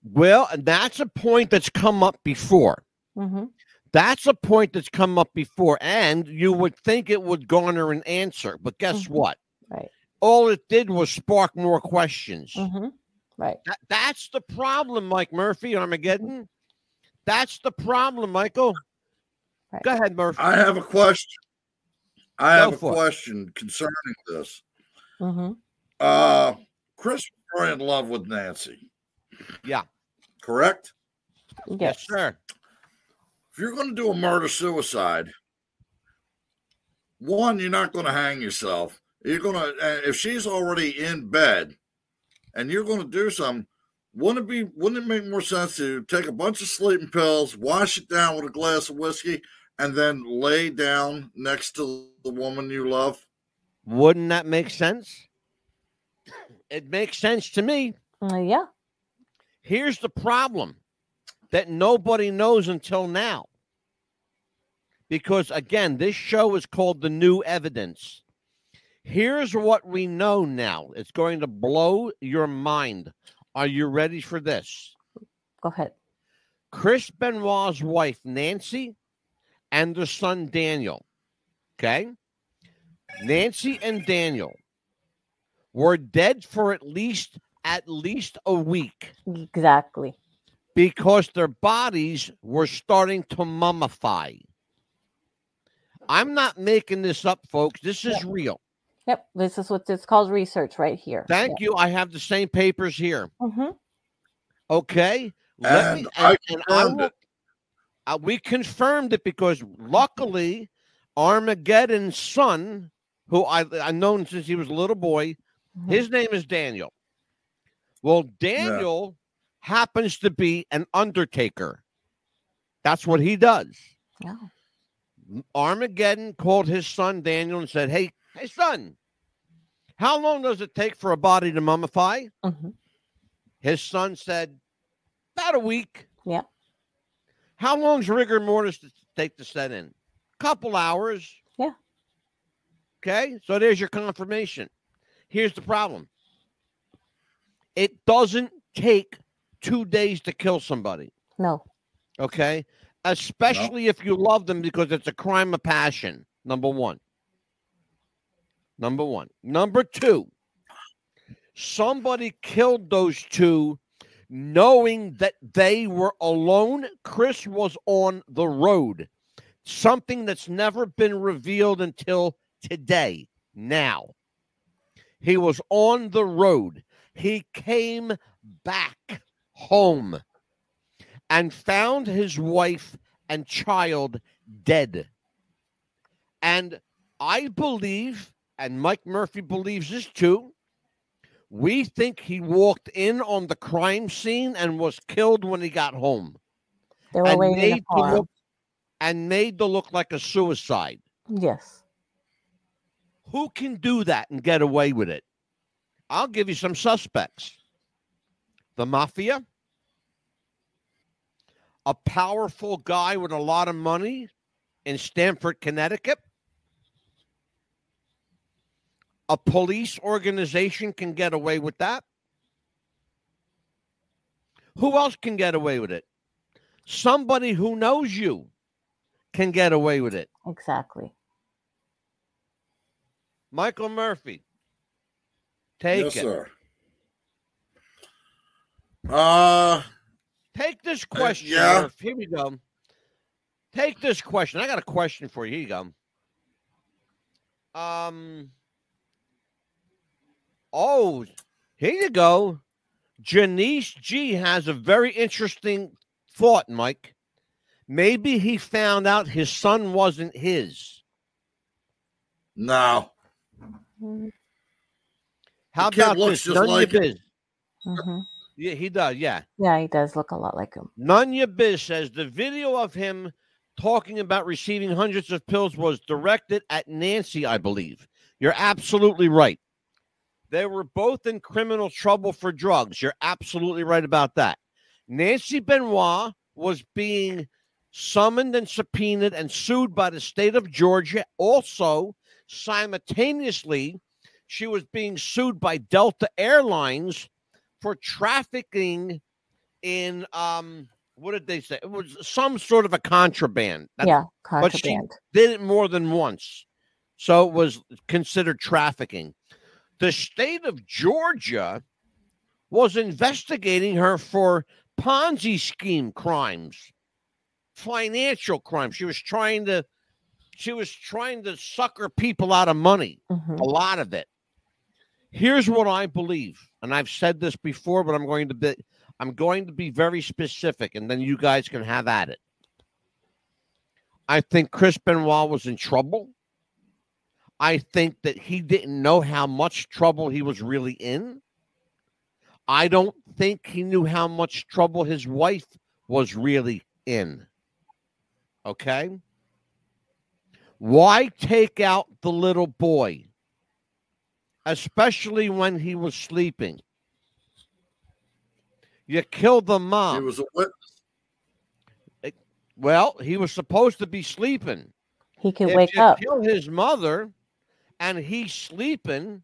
Well, that's a point that's come up before. Mm-hmm. That's a point that's come up before, and you would think it would garner an answer. But guess what? Right. All it did was spark more questions. Mm-hmm. Right. That's the problem, Mike Murphy, Armageddon. That's the problem, Michael. Right. Go ahead, Murphy. I have a question. I have a question concerning this. Mm-hmm. Chris was very in love with Nancy. Yeah. Correct? Yes, sir. If you're going to do a murder-suicide, one, you're not going to hang yourself. You're going to, if she's already in bed and you're going to do something, wouldn't it make more sense to take a bunch of sleeping pills, wash it down with a glass of whiskey, and then lay down next to the woman you love? Wouldn't that make sense? It makes sense to me. Yeah. Here's the problem that nobody knows until now. Because, again, this show is called The New Evidence. Here's what we know now. It's going to blow your mind. Are you ready for this? Go ahead. Chris Benoit's wife, Nancy, and their son, Daniel. Okay? Nancy and Daniel were dead for at least a week. Exactly. Because their bodies were starting to mummify. I'm not making this up, folks. This is real. Yep. This is what it's called, research right here. Thank you. I have the same papers here. Mm-hmm. Okay. We confirmed it because luckily Armageddon's son, who I've known since he was a little boy, his name is Daniel. Well, Daniel happens to be an undertaker. That's what he does. Yeah. Armageddon called his son Daniel and said, hey, son, how long does it take for a body to mummify? Mm-hmm. His son said, about a week. Yeah. How long's rigor mortis take to set in? Couple hours. Yeah. Okay, so there's your confirmation. Here's the problem. It doesn't take 2 days to kill somebody. No. Okay? Especially if you love them, because it's a crime of passion. Number one. Number two, somebody killed those two knowing that they were alone. Chris was on the road. Something that's never been revealed until today. Now, he was on the road. He came back home and found his wife and child dead. And I believe, and Mike Murphy believes this too, we think he walked in on the crime scene and was killed when he got home. They were waiting for him. And made to look like a suicide. Yes. Who can do that and get away with it? I'll give you some suspects. The mafia, a powerful guy with a lot of money in Stamford, Connecticut, a police organization can get away with that. Who else can get away with it? Somebody who knows you can get away with it. Exactly. Michael Murphy, take it. Yes, sir. Take this question. Murph. Here we go. Take this question. I got a question for you. Here you go. Oh, here you go. Janice G has a very interesting thought, Mike. Maybe he found out his son wasn't his. No. How about this? None like Biz. Yeah, he does. Yeah. Yeah, he does look a lot like him. Nunya Biz says the video of him talking about receiving hundreds of pills was directed at Nancy, I believe. You're absolutely right. They were both in criminal trouble for drugs. You're absolutely right about that. Nancy Benoit was being summoned and subpoenaed and sued by the state of Georgia. Also, simultaneously, she was being sued by Delta Airlines for trafficking in what did they say? It was some sort of a contraband. Contraband. But she did it more than once. So it was considered trafficking. The state of Georgia was investigating her for Ponzi scheme crimes, financial crimes. She was trying to sucker people out of money, a lot of it. Here's what I believe, and I've said this before, but I'm going to be very specific, and then you guys can have at it. I think Chris Benoit was in trouble. I think that he didn't know how much trouble he was really in. I don't think he knew how much trouble his wife was really in. Okay? Why take out the little boy, especially when he was sleeping? You killed the mom. He was a witness. Well, he was supposed to be sleeping. He could wake up. If you kill his mother and he's sleeping,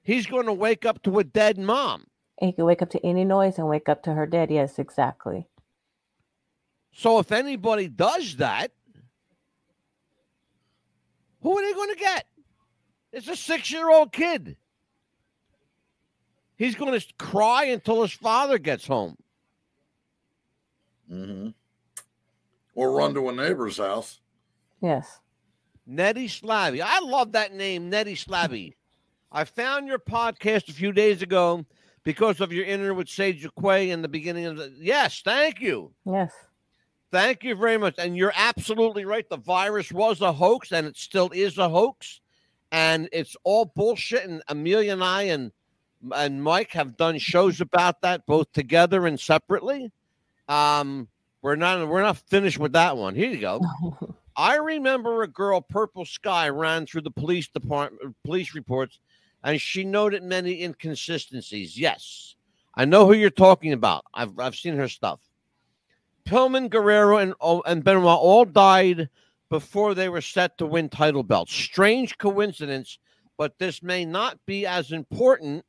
he's going to wake up to a dead mom. He could wake up to any noise and wake up to her dead. Yes, exactly. So if anybody does that, who are they going to get? It's a 6-year-old kid. He's going to cry until his father gets home. Or run to a neighbor's house. Yes. Nettie Slavy. I love that name, Nettie Slavy. I found your podcast a few days ago because of your interview with Sage Quay in the beginning of the... Yes, thank you. Yes. Thank you very much. And you're absolutely right. The virus was a hoax, and it still is a hoax. And it's all bullshit. And Amelia and I and Mike have done shows about that, both together and separately. We're not finished with that one. Here you go. I remember a girl, Purple Sky, ran through the police reports, and she noted many inconsistencies. Yes, I know who you're talking about. I've seen her stuff. Pillman, Guerrero, and Benoit all died before they were set to win title belts. Strange coincidence, but this may not be as important.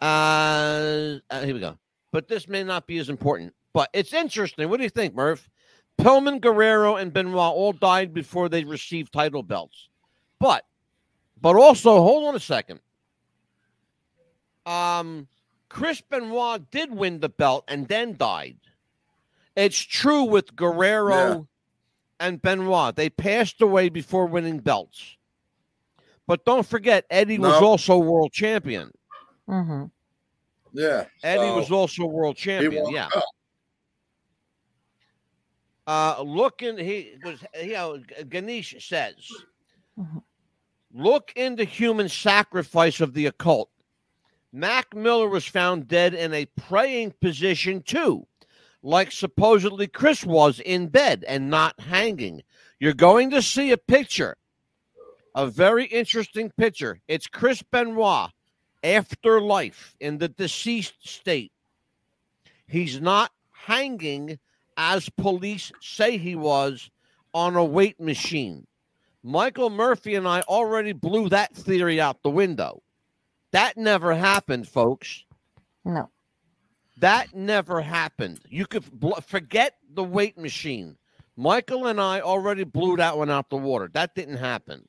Here we go. But this may not be as important. But it's interesting. What do you think, Murph? Pillman, Guerrero, and Benoit all died before they received title belts. But also, hold on a second. Chris Benoit did win the belt and then died. It's true with Guerrero and Benoit. They passed away before winning belts. But don't forget, Eddie was also world champion. Yeah. Eddie was also world champion. Yeah. Ganesh says, look into human sacrifice of the occult. Mac Miller was found dead in a praying position too, like supposedly Chris was in bed and not hanging. You're going to see a picture, a very interesting picture. It's Chris Benoit after life in the deceased state. He's not hanging as police say he was on a weight machine. Michael Murphy and I already blew that theory out the window. That never happened, folks. No. That never happened. You could forget the weight machine. Michael and I already blew that one out the water. That didn't happen.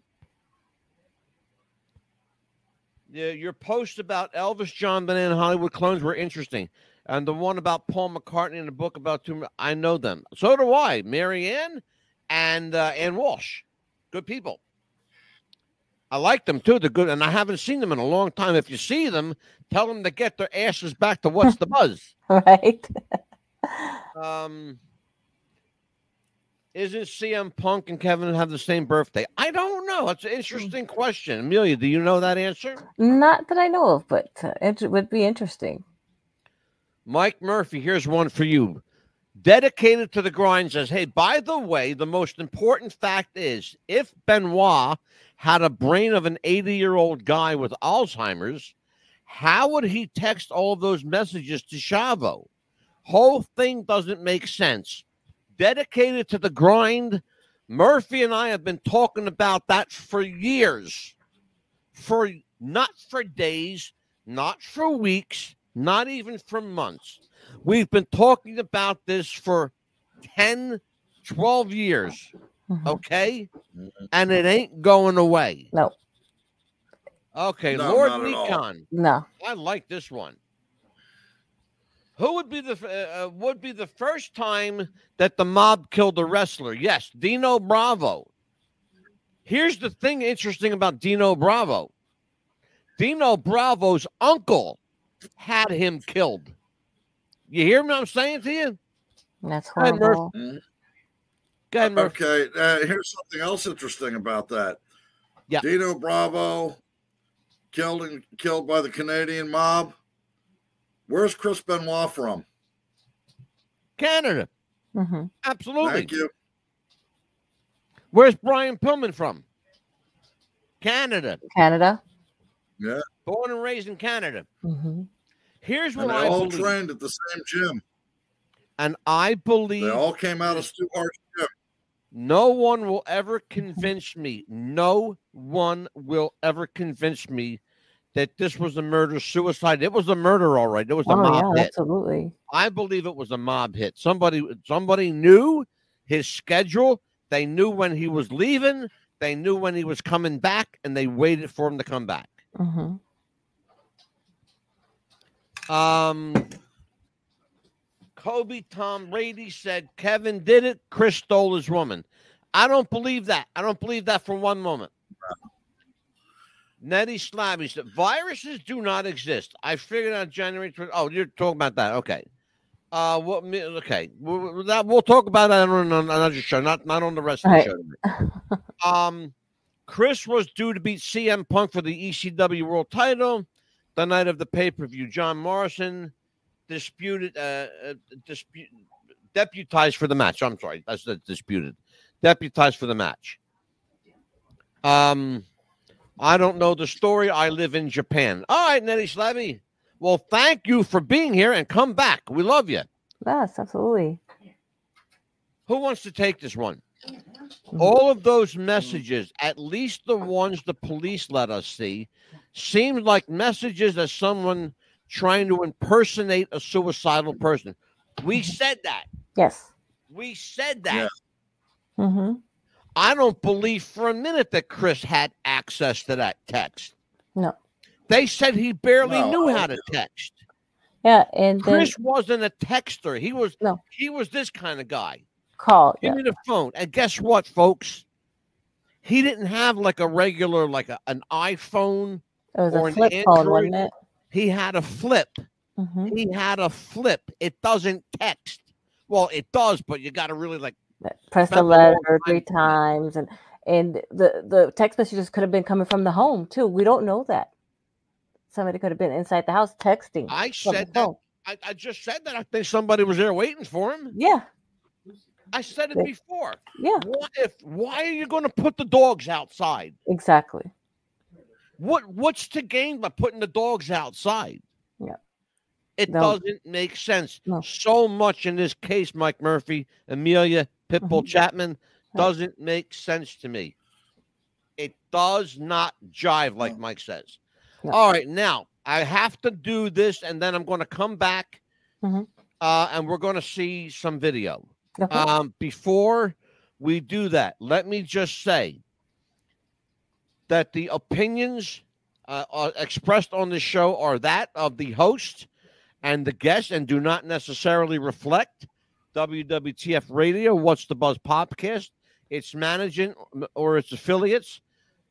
Your posts about Elvis, John Bonet, and Hollywood clones were interesting. And the one about Paul McCartney in the book about I know them. So do I. Marianne and Ann Walsh. Good people. I like them too. They're good. And I haven't seen them in a long time. If you see them, tell them to get their asses back to What's the Buzz. Right. Isn't CM Punk and Kevin have the same birthday? I don't know. That's an interesting question. Amelia, do you know that answer? Not that I know of, but it would be interesting. Mike Murphy, here's one for you. Dedicated to the Grind says, hey, by the way, the most important fact is if Benoit had a brain of an 80-year-old guy with Alzheimer's, how would he text all of those messages to Chavo? Whole thing doesn't make sense. Dedicated to the Grind, Murphy and I have been talking about that for years. Not for days, not for weeks, not even for months. We've been talking about this for 10, 12 years, okay? And it ain't going away. No. Okay, no, Lord Nikon. No. I like this one. Who would be the first time that the mob killed a wrestler? Yes, Dino Bravo. Here's the thing interesting about Dino Bravo. Dino Bravo's uncle had him killed. You hear what I'm saying to you? That's horrible. Go ahead, Murphy. Okay, here's something else interesting about that. Yeah. Dino Bravo killed by the Canadian mob. Where's Chris Benoit from? Canada. Absolutely. Thank you. Where's Brian Pillman from? Canada. Canada. Yeah. Born and raised in Canada. Here's what I all trained at the same gym. And I believe they all came out of Stu Hart's gym. No one will ever convince me. No one will ever convince me that this was a murder-suicide. It was a murder, all right. It was a mob hit. Absolutely. I believe it was a mob hit. Somebody knew his schedule. They knew when he was leaving. They knew when he was coming back, and they waited for him to come back. Kobe Tom Brady said Kevin did it. Chris stole his woman. I don't believe that. I don't believe that for one moment. Nettie Slabby said viruses do not exist. I figured out January 20. Oh, you're talking about that. Okay. Okay. We'll talk about that on another show, not on the rest of the show. Chris was due to beat CM Punk for the ECW World Title the night of the pay-per-view. John Morrison deputized for the match. I'm sorry, that's the disputed. Deputized for the match. I don't know the story. I live in Japan. All right, Nettie Slabby. Well, thank you for being here and come back. We love you. Yes, absolutely. Who wants to take this one? All of those messages, at least the ones the police let us see, seemed like messages of someone trying to impersonate a suicidal person. We said that. Yes. We said that. Yeah. I don't believe for a minute that Chris had access to that text. No. They said he barely knew how to text. Yeah, and Chris wasn't a texter. He was this kind of guy. Give me the phone. And guess what, folks? He didn't have like a regular, like an iPhone or an Android. Phone, wasn't it? He had a flip. He had a flip. It doesn't text. Well, it does, but you got to really like press the letter 3 times, and the text messages could have been coming from the home too. We don't know that. Somebody could have been inside the house texting. I said that. I just said that. I think somebody was there waiting for him. Yeah. I said it before. Yeah. Why are you going to put the dogs outside? Exactly. What's to gain by putting the dogs outside? Yeah. It doesn't make sense. No. So much in this case, Mike Murphy, Amelia, Pitbull Chapman, doesn't make sense to me. It does not jive, like Mike says. No. All right, now I have to do this, and then I'm going to come back, and we're going to see some video. Before we do that, let me just say that the opinions expressed on this show are that of the host and the guest, and do not necessarily reflect WWTF Radio, What's the Buzz podcast, its management or its affiliates.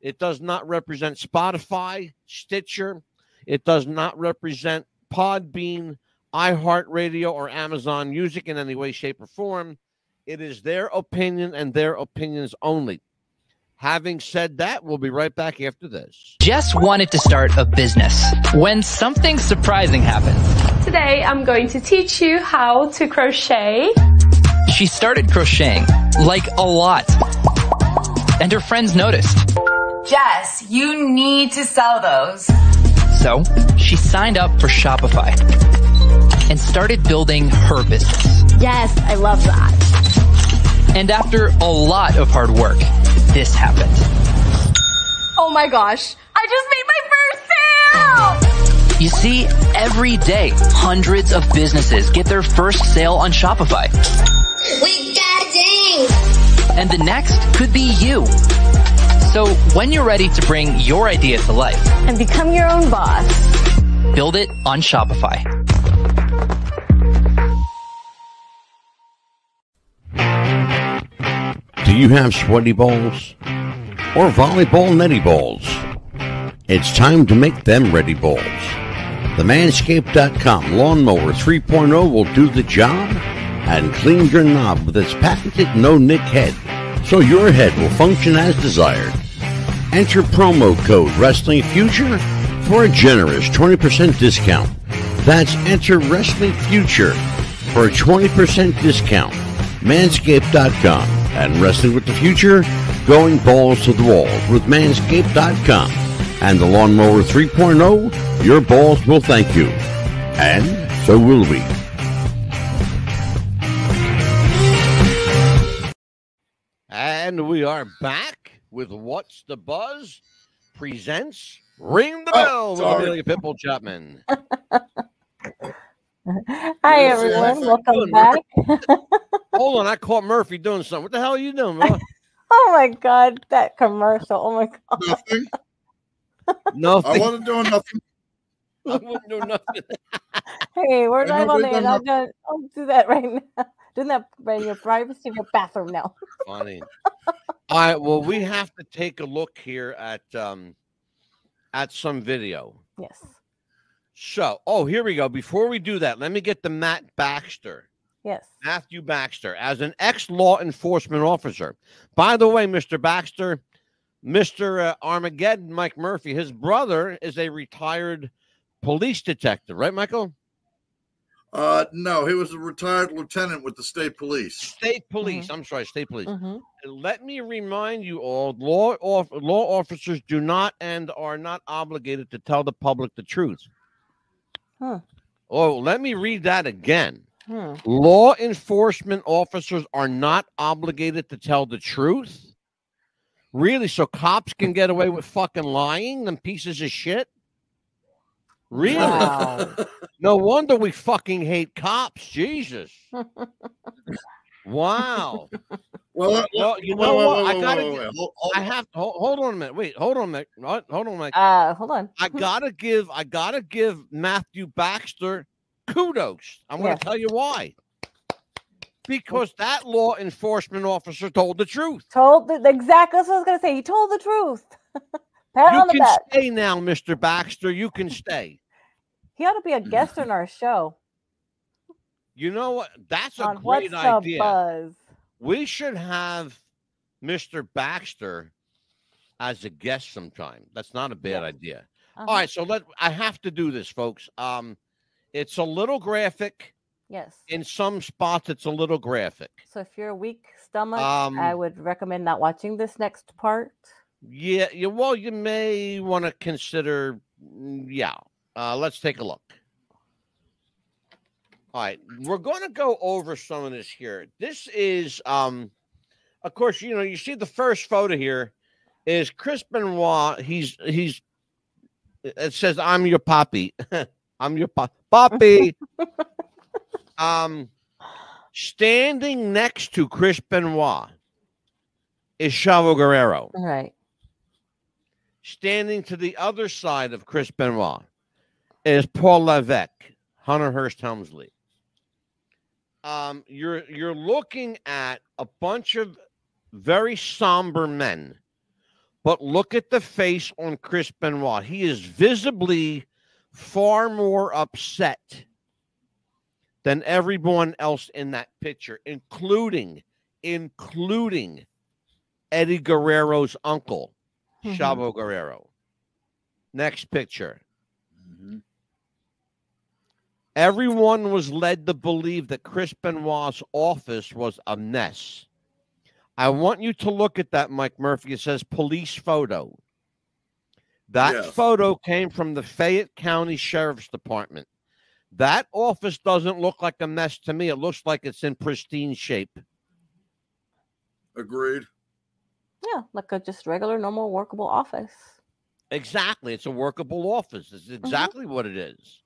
It does not represent Spotify, Stitcher. It does not represent Podbean, iHeartRadio, or Amazon Music in any way, shape, or form. It is their opinion and their opinions only. Having said that, we'll be right back after this. Jess wanted to start a business when something surprising happened. Today, I'm going to teach you how to crochet. She started crocheting, like a lot. And her friends noticed. Jess, you need to sell those. So she signed up for Shopify and started building her business. Yes, I love that. And after a lot of hard work, this happened. Oh my gosh, I just made my first sale! You see, every day, hundreds of businesses get their first sale on Shopify. We got ding! And the next could be you. So when you're ready to bring your idea to life and become your own boss, build it on Shopify. Do you have sweaty balls or volleyball netty balls? It's time to make them ready balls. The Manscaped.com Lawnmower 3.0 will do the job and clean your knob with its patented no-nick head, so your head will function as desired. Enter promo code Wrestling Future for a generous 20% discount. That's enter Wrestling Future for a 20% discount. Manscaped.com and Wrestling with the Future, going balls to the walls with Manscaped.com and the Lawnmower 3.0. Your balls will thank you, and so will we. And we are back with What's the Buzz presents Ring the Bell with Amelia Pitbull Chapman. Hi, everyone. Welcome back. Hold on. I caught Murphy doing something. What the hell are you doing, bro? Oh, my God. That commercial. Oh, my God. Nothing. Nothing. I wasn't doing nothing. I wouldn't do nothing. Hey, we're not on there. Nothing. Don't do that right now. Do that in your privacy in your bathroom now. Funny. All right. Well, we have to take a look here at some video. Yes. So, here we go. Before we do that, let me get the Matt Baxter. Yes. Matthew Baxter, as an ex-law enforcement officer. By the way, Mr. Baxter, Mr. Armageddon, Mike Murphy, his brother is a retired police detective, right, Michael? No, he was a retired lieutenant with the state police. State police. Mm-hmm. I'm sorry, state police. Mm-hmm. Let me remind you all, law officers do not and are not obligated to tell the public the truth. Huh. Oh, let me read that again. Law enforcement officers are not obligated to tell the truth? Really? So cops can get away with fucking lying, them pieces of shit? Really? Wow. No wonder we fucking hate cops. Jesus. Wow. Well, you know what? I gotta. I have. Hold on a minute. Wait. Hold on a minute. Hold on a minute. Hold on. I gotta give Matthew Baxter kudos. I'm going to tell you why. Because that law enforcement officer told the truth. Exactly what I was going to say. He told the truth. Pat on the back. You can stay now, Mr. Baxter. You can stay. He ought to be a guest on our show. You know what? That's a great idea. Buzz? We should have Mr. Baxter as a guest sometime. That's not a bad idea. All right, so I have to do this, folks. It's a little graphic. Yes. In some spots, it's a little graphic. So if you're a weak stomach, I would recommend not watching this next part. Yeah. Well, you may want to consider. Yeah. Let's take a look. All right, we're going to go over some of this here. This is, of course, you see the first photo here is Chris Benoit. It says, "I'm your poppy." I'm your poppy. Standing next to Chris Benoit is Chavo Guerrero. All right. Standing to the other side of Chris Benoit is Paul Levesque, Hunter Hearst Helmsley. You're looking at a bunch of very somber men, but look at the face on Chris Benoit. He is visibly far more upset than everyone else in that picture, including including Eddie Guerrero's uncle, Chavo Guerrero. Next picture. Everyone was led to believe that Chris Benoit's office was a mess. I want you to look at that, Mike Murphy. It says police photo. That photo came from the Fayette County Sheriff's Department. That office doesn't look like a mess to me. It looks like it's in pristine shape. Agreed. Yeah, like a just regular, normal, workable office. Exactly. It's a workable office. It's exactly what it is.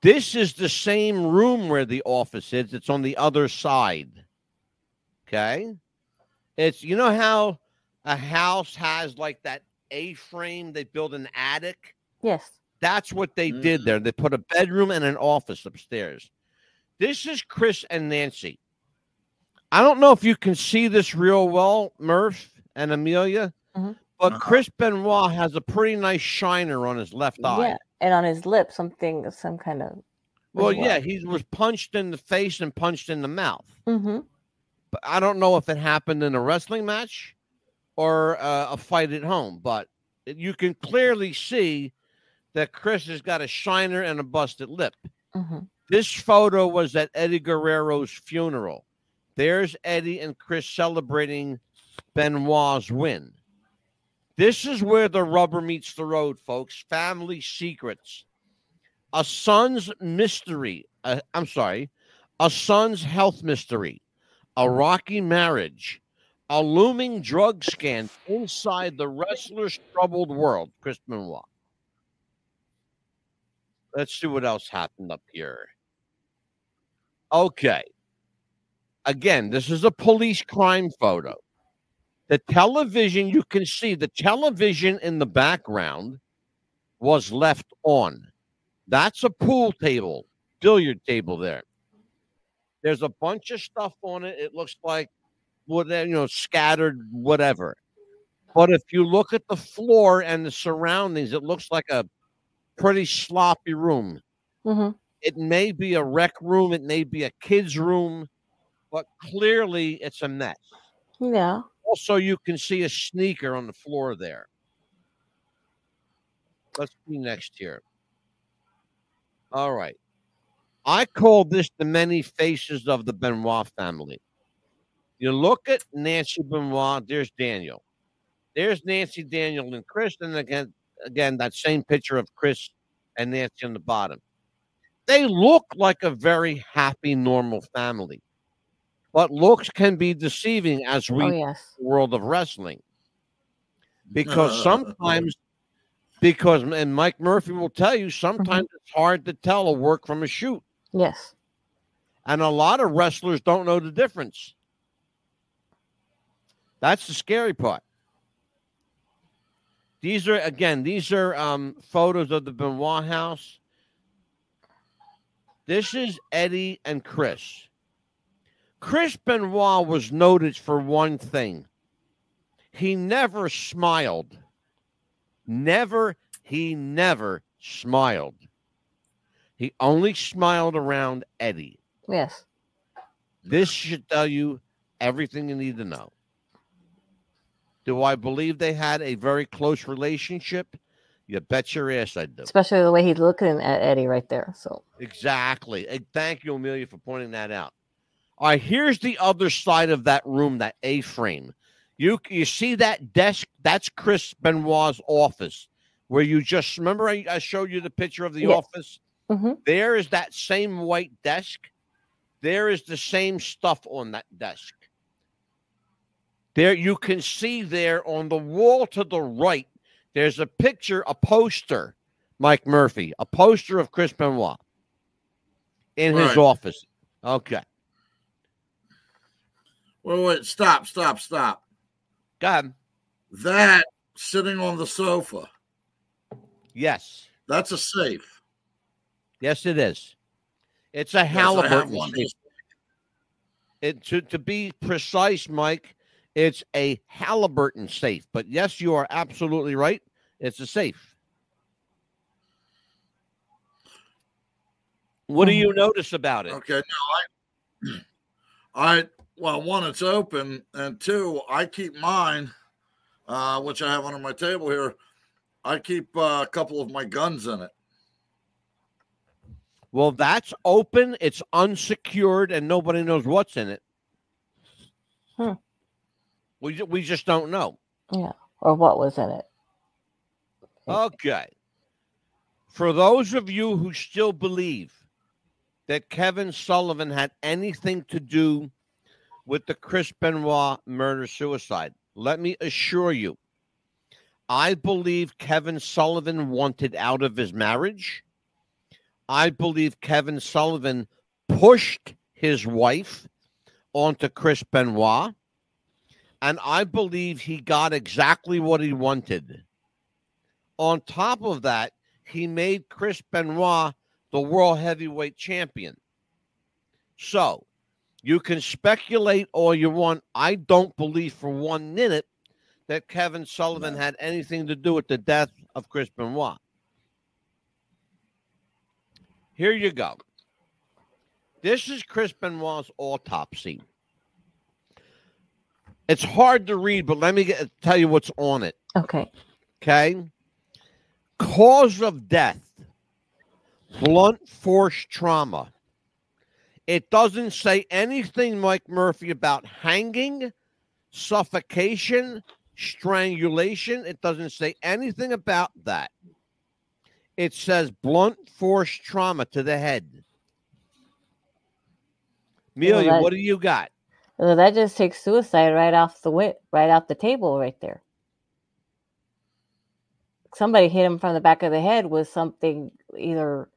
This is the same room where the office is. It's on the other side. Okay? It's, you know how a house has like that A-frame, they build an attic? Yes. That's what they did there. They put a bedroom and an office upstairs. This is Chris and Nancy. I don't know if you can see this real well, Murph and Amelia, but Chris Benoit has a pretty nice shiner on his left eye. Yeah, and on his lip, some kind of. Well, yeah, he was punched in the face and punched in the mouth. But I don't know if it happened in a wrestling match or a fight at home, but you can clearly see that Chris has got a shiner and a busted lip. This photo was at Eddie Guerrero's funeral. There's Eddie and Chris celebrating Benoit's win. This is where the rubber meets the road, folks. Family secrets. A son's mystery. A son's health mystery. A rocky marriage. A looming drug scandal inside the wrestler's troubled world. Chris Benoit. Let's see what else happened up here. Okay. Again, this is a police crime photo. The television, you can see the television in the background was left on. That's a pool table, billiard table there. There's a bunch of stuff on it. It looks like, scattered whatever. But if you look at the floor and the surroundings, it looks like a pretty sloppy room. It may be a rec room. It may be a kid's room. But clearly it's a mess. Yeah. Also, you can see a sneaker on the floor there. Let's see next here. All right. I call this the many faces of the Benoit family. You look at Nancy Benoit, there's Daniel. There's Nancy, Daniel, and Chris. And again, that same picture of Chris and Nancy on the bottom. They look like a very happy, normal family. But looks can be deceiving as we the world of wrestling. Because sometimes, and Mike Murphy will tell you, sometimes it's hard to tell a work from a shoot. Yes. And a lot of wrestlers don't know the difference. That's the scary part. These are photos of the Benoit house. This is Eddie and Chris. Chris Benoit was noted for one thing. He never smiled. He never smiled. He only smiled around Eddie. Yes. This should tell you everything you need to know. Do I believe they had a very close relationship? You bet your ass I do. Especially the way he's looking at Eddie right there. So exactly. Thank you, Amelia, for pointing that out. All right, here's the other side of that room, that A-frame. You see that desk? That's Chris Benoit's office, where you just remember I showed you the picture of the office. There is that same white desk. There is the same stuff on that desk. There you can see there on the wall to the right, there's a picture, a poster, Mike Murphy, a poster of Chris Benoit in his office. Okay. Wait, stop. Go ahead. That sitting on the sofa. Yes. That's a safe. Yes, it is. It's a Halliburton safe. To be precise, Mike, it's a Halliburton safe. But yes, you are absolutely right. It's a safe. What do you notice about it? Okay. Now, Well, one, it's open, and two, I keep mine, which I have under my table here. I keep a couple of my guns in it. Well, that's open. It's unsecured, and nobody knows what's in it. We just don't know. Yeah, or what was in it. Okay. For those of you who still believe that Kevin Sullivan had anything to do with the Chris Benoit murder-suicide, let me assure you, I believe Kevin Sullivan wanted out of his marriage. I believe Kevin Sullivan pushed his wife onto Chris Benoit. And I believe he got exactly what he wanted. On top of that, he made Chris Benoit the world heavyweight champion. So you can speculate all you want. I don't believe for 1 minute that Kevin Sullivan had anything to do with the death of Chris Benoit. Here you go. This is Chris Benoit's autopsy. It's hard to read, but let me tell you what's on it. Okay. Okay. Cause of death, blunt force trauma. It doesn't say anything, Mike Murphy, about hanging, suffocation, strangulation. It doesn't say anything about that. It says blunt force trauma to the head. Amelia, what do you got? Well, that just takes suicide right off the table right there. Somebody hit him from the back of the head with something, either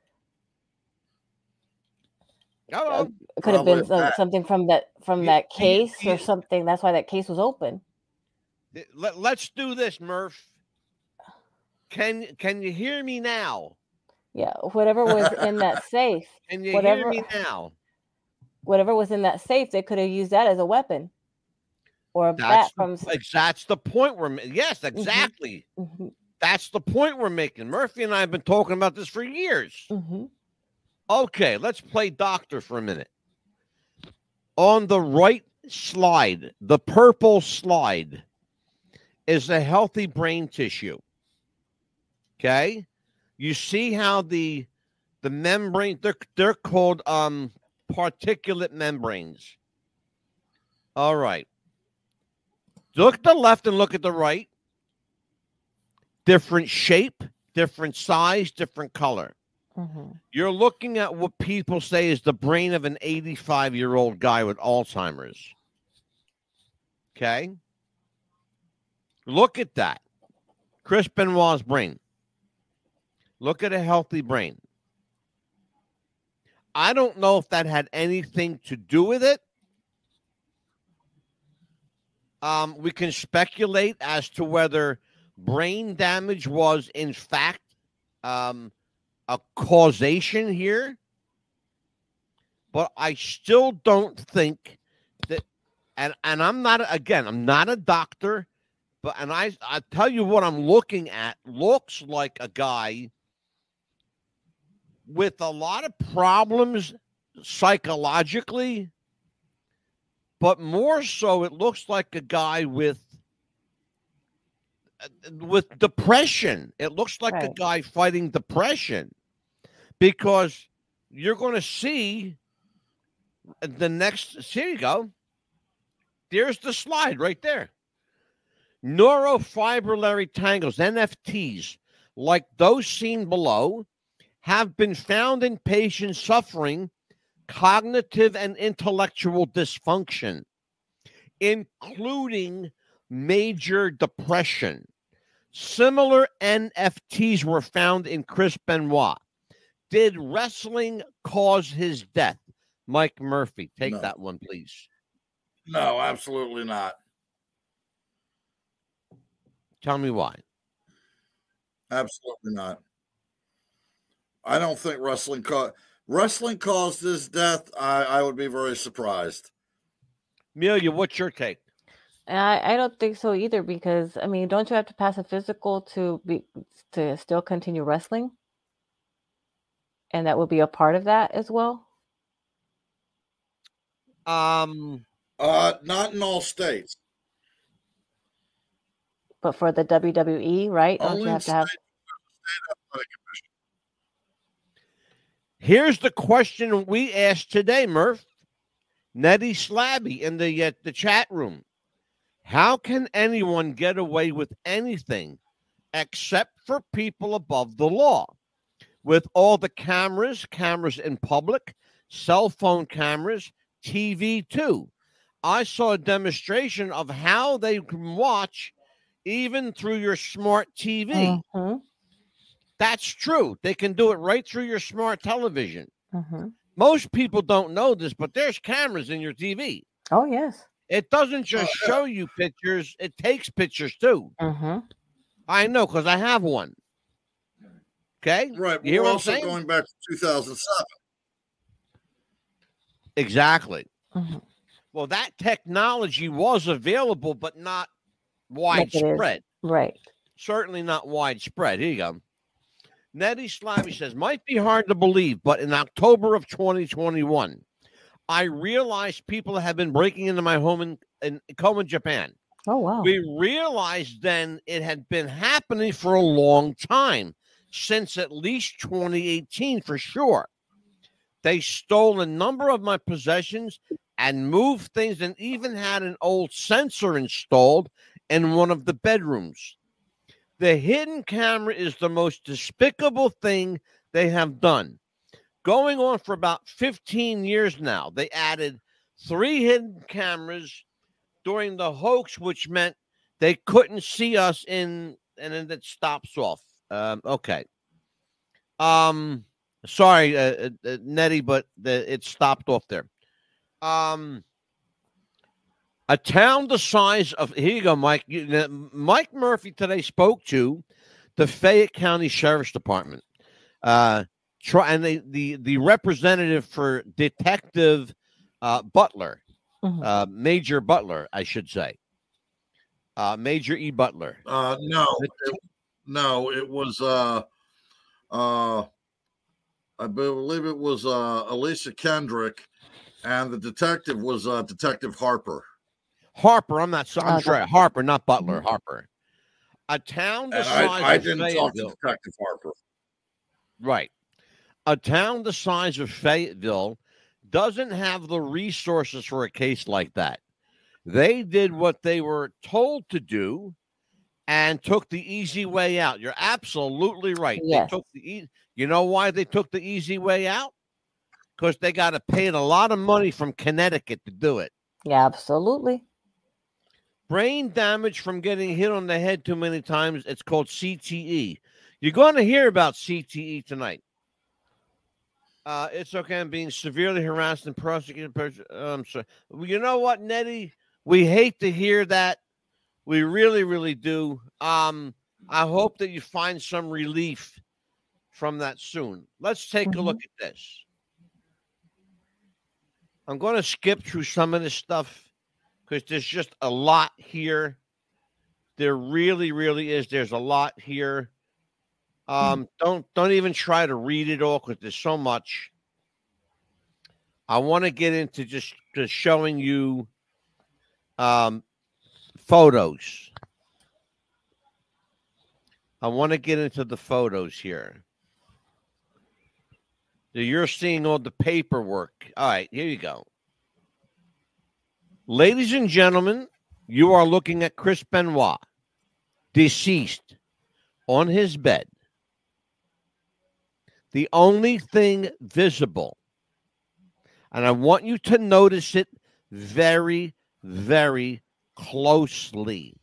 it could have been something from that case or something. That's why that case was open. Let's do this, Murph. Can you hear me now? Yeah, whatever was in that safe. Can you hear me now? Whatever was in that safe, they could have used that as a weapon or a bat from. That's the point we're making. Yes, exactly. Mm-hmm. That's the point we're making. Murphy and I have been talking about this for years. Mm-hmm. Okay, let's play doctor for a minute. On the right slide, the purple slide, is a healthy brain tissue. Okay, you see how the membrane, they're called particulate membranes. All right. Look at the left and look at the right. Different shape, different size, different color. Mm-hmm. You're looking at what people say is the brain of an 85-year-old guy with Alzheimer's. Okay? Look at that. Chris Benoit's brain. Look at a healthy brain. I don't know if that had anything to do with it. We can speculate as to whether brain damage was, in fact, a causation here. But I still don't think that, and I'm not a doctor, but I tell you what I'm looking at looks like a guy with a lot of problems psychologically, but more so it looks like a guy with depression. It looks like a guy fighting depression, because you're going to see the next, here you go. There's the slide right there. Neurofibrillary tangles, NFTs, like those seen below, have been found in patients suffering cognitive and intellectual dysfunction, including major depression. Similar NFTs were found in Chris Benoit. Did wrestling cause his death? Mike Murphy, take that one, please. No, absolutely not. Tell me why. Absolutely not. I don't think wrestling caused his death. I would be very surprised. Amelia, what's your take? I don't think so either, because I mean, don't you have to pass a physical to still continue wrestling? And that would be a part of that as well. Not in all states. But for the WWE, right? Don't Only you have to have? state athletic commission. Here's the question we asked today, Murph. Nettie Slabby in the chat room. How can anyone get away with anything except for people above the law? With all the cameras in public, cell phone cameras, TV too. I saw a demonstration of how they can watch even through your smart TV. Mm-hmm. That's true. They can do it right through your smart television. Mm-hmm. Most people don't know this, but there's cameras in your TV. Oh, yes. It doesn't just show you pictures. It takes pictures too. Mm-hmm. I know because I have one. Okay? Right. You hear We're what I'm also saying? going back to 2007. Exactly. Mm-hmm. Well, that technology was available, but not widespread. Right. Certainly not widespread. Here you go. Nettie Slabby says, might be hard to believe, but in October of 2021, I realized people have been breaking into my home in Kobe, Japan. Oh, wow. We realized then it had been happening for a long time, since at least 2018 for sure. They stole a number of my possessions and moved things and even had an old sensor installed in one of the bedrooms. The hidden camera is the most despicable thing they have done. Going on for about 15 years now, they added 3 hidden cameras during the hoax, which meant they couldn't see us in, and then it stops off. Okay. Sorry, Nettie, but it stopped off there. A town the size of, here you go, Mike. Mike Murphy today spoke to the Fayette County Sheriff's Department. And the representative for Detective Butler, Major Butler, I should say. Major E. Butler. No, it was I believe it was Alicia Kendrick, and the detective was Detective Harper. Harper, I'm sorry, Harper, not Butler. Harper. A town the size I of didn't talk to Detective Harper. Right. A town the size of Fayetteville doesn't have the resources for a case like that. They did what they were told to do and took the easy way out. You're absolutely right. Yes. They took you know why they took the easy way out? Because they got to pay a lot of money from Connecticut to do it. Yeah, absolutely. Brain damage from getting hit on the head too many times. It's called CTE. You're going to hear about CTE tonight. It's okay. I'm being severely harassed and prosecuted. I'm sorry. You know what, Nettie? We hate to hear that. We really, really do. I hope that you find some relief from that soon. Let's take a look at this. I'm going to skip through some of this stuff because there's just a lot here. There really, really is. There's a lot here. Don't even try to read it all because there's so much. I want to get into just showing you photos. I want to get into the photos here. You're seeing all the paperwork. All right, here you go. Ladies and gentlemen, you are looking at Chris Benoit, deceased, on his bed. The only thing visible, and I want you to notice it very, very closely.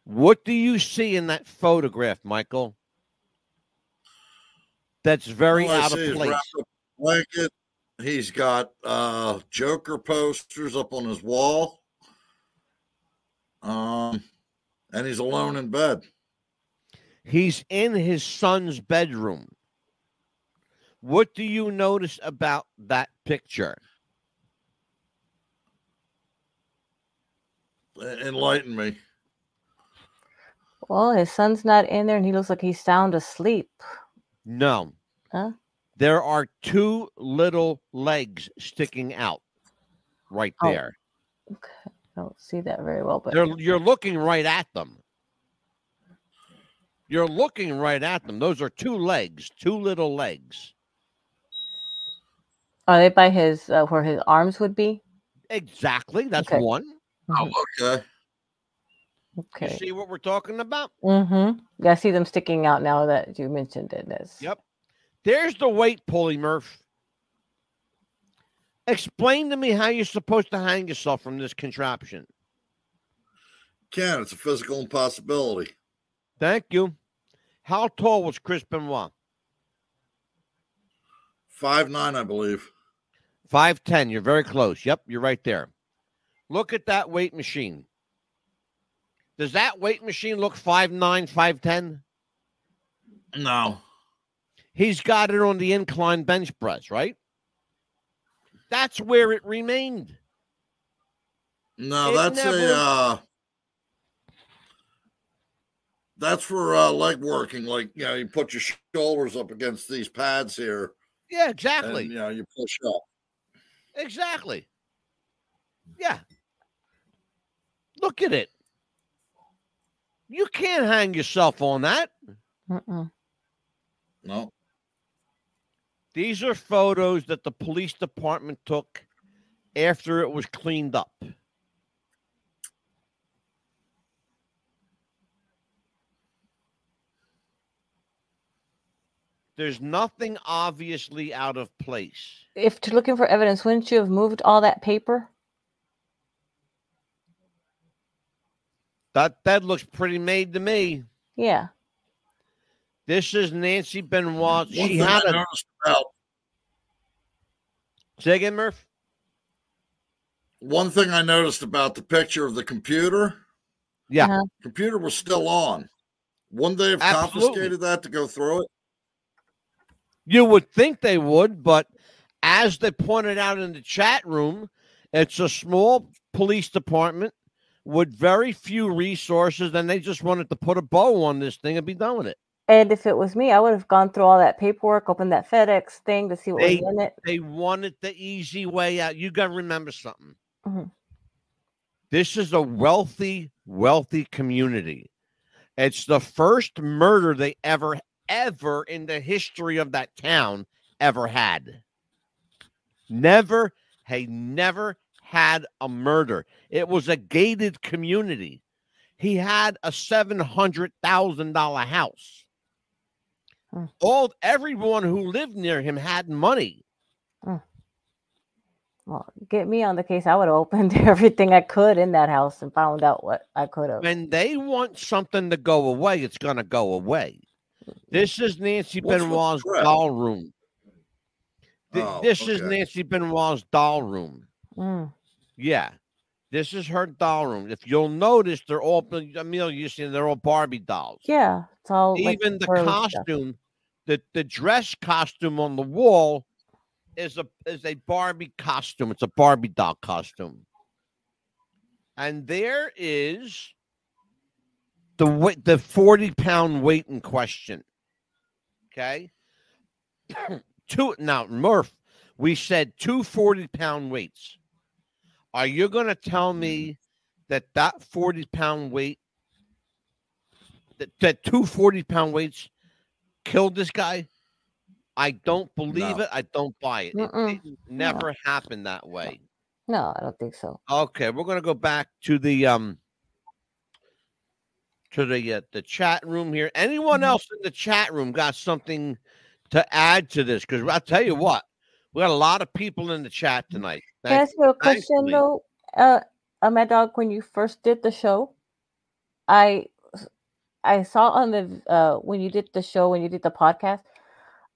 What do you see in that photograph, Michael? That's very out of place. Blanket. He's got Joker posters up on his wall. And he's alone in bed. He's in his son's bedroom. What do you notice about that picture? Enlighten me. Well, his son's not in there, and he looks like he's sound asleep. No. Huh? There are 2 little legs sticking out right there. Okay. I don't see that very well, but you're looking right at them. You're looking right at them. Those are two legs, two little legs. Are they by his where his arms would be? Exactly. That's okay. one. Oh, okay. Okay. You see what we're talking about? Mm-hmm. Yeah, I see them sticking out now that you mentioned it. Yep. There's the weight pulley, Murph. Explain to me how you're supposed to hang yourself from this contraption. It's a physical impossibility. Thank you. How tall was Chris Benoit? 5'9", I believe. 5'10". You're very close. Yep, you're right there. Look at that weight machine. Does that weight machine look 5'9", 5'10"? No. He's got it on the incline bench press, right? That's where it remained. No, that's for leg working. Like, you put your shoulders up against these pads here. Yeah, exactly. And, you push up. Exactly. Yeah. Look at it. You can't hang yourself on that. No. These are photos that the police department took after it was cleaned up. There's nothing obviously out of place. If you're looking for evidence, wouldn't you have moved all that paper? That looks pretty made to me. Yeah. This is Nancy Benoit. She had a... Say again, Murph? One thing I noticed about the picture of the computer. Yeah. Computer was still on. Wouldn't they have confiscated that to go through it? You would think they would, but as they pointed out in the chat room, it's a small police department with very few resources, and they just wanted to put a bow on this thing and be done with it. And if it was me, I would have gone through all that paperwork, opened that FedEx thing to see what was in it. They wanted the easy way out. You got to remember something. Mm-hmm. This is a wealthy, wealthy community. It's the first murder they ever in the history of that town ever had. Never had a murder. It was a gated community. He had a $700,000 house. Everyone who lived near him had money. Well, get me on the case. I would have opened everything I could in that house and found out what I could have. When they want something to go away, it's going to go away. This is Nancy Benoit's doll room. This is Nancy Benoit's doll room. Yeah. This is her doll room. If you'll notice, they're all, you see, they're all Barbie dolls. Yeah. It's all even like the costume, the dress costume on the wall is a Barbie costume. It's a Barbie doll costume. And there is the 40-pound weight in question. Okay. Now, Murph, we said 2 40-pound weights. Are you going to tell me that 40-pound weight, that 2 40-pound weights killed this guy? I don't believe it. I don't buy it. It never happened that way. No, I don't think so. Okay, we're going to go back to the chat room here. Anyone else in the chat room got something to add to this? Because I'll tell you what, we got a lot of people in the chat tonight. Can I ask you a question though, Mad Dog? When you first did the show, I saw on the when you did the show, when you did the podcast,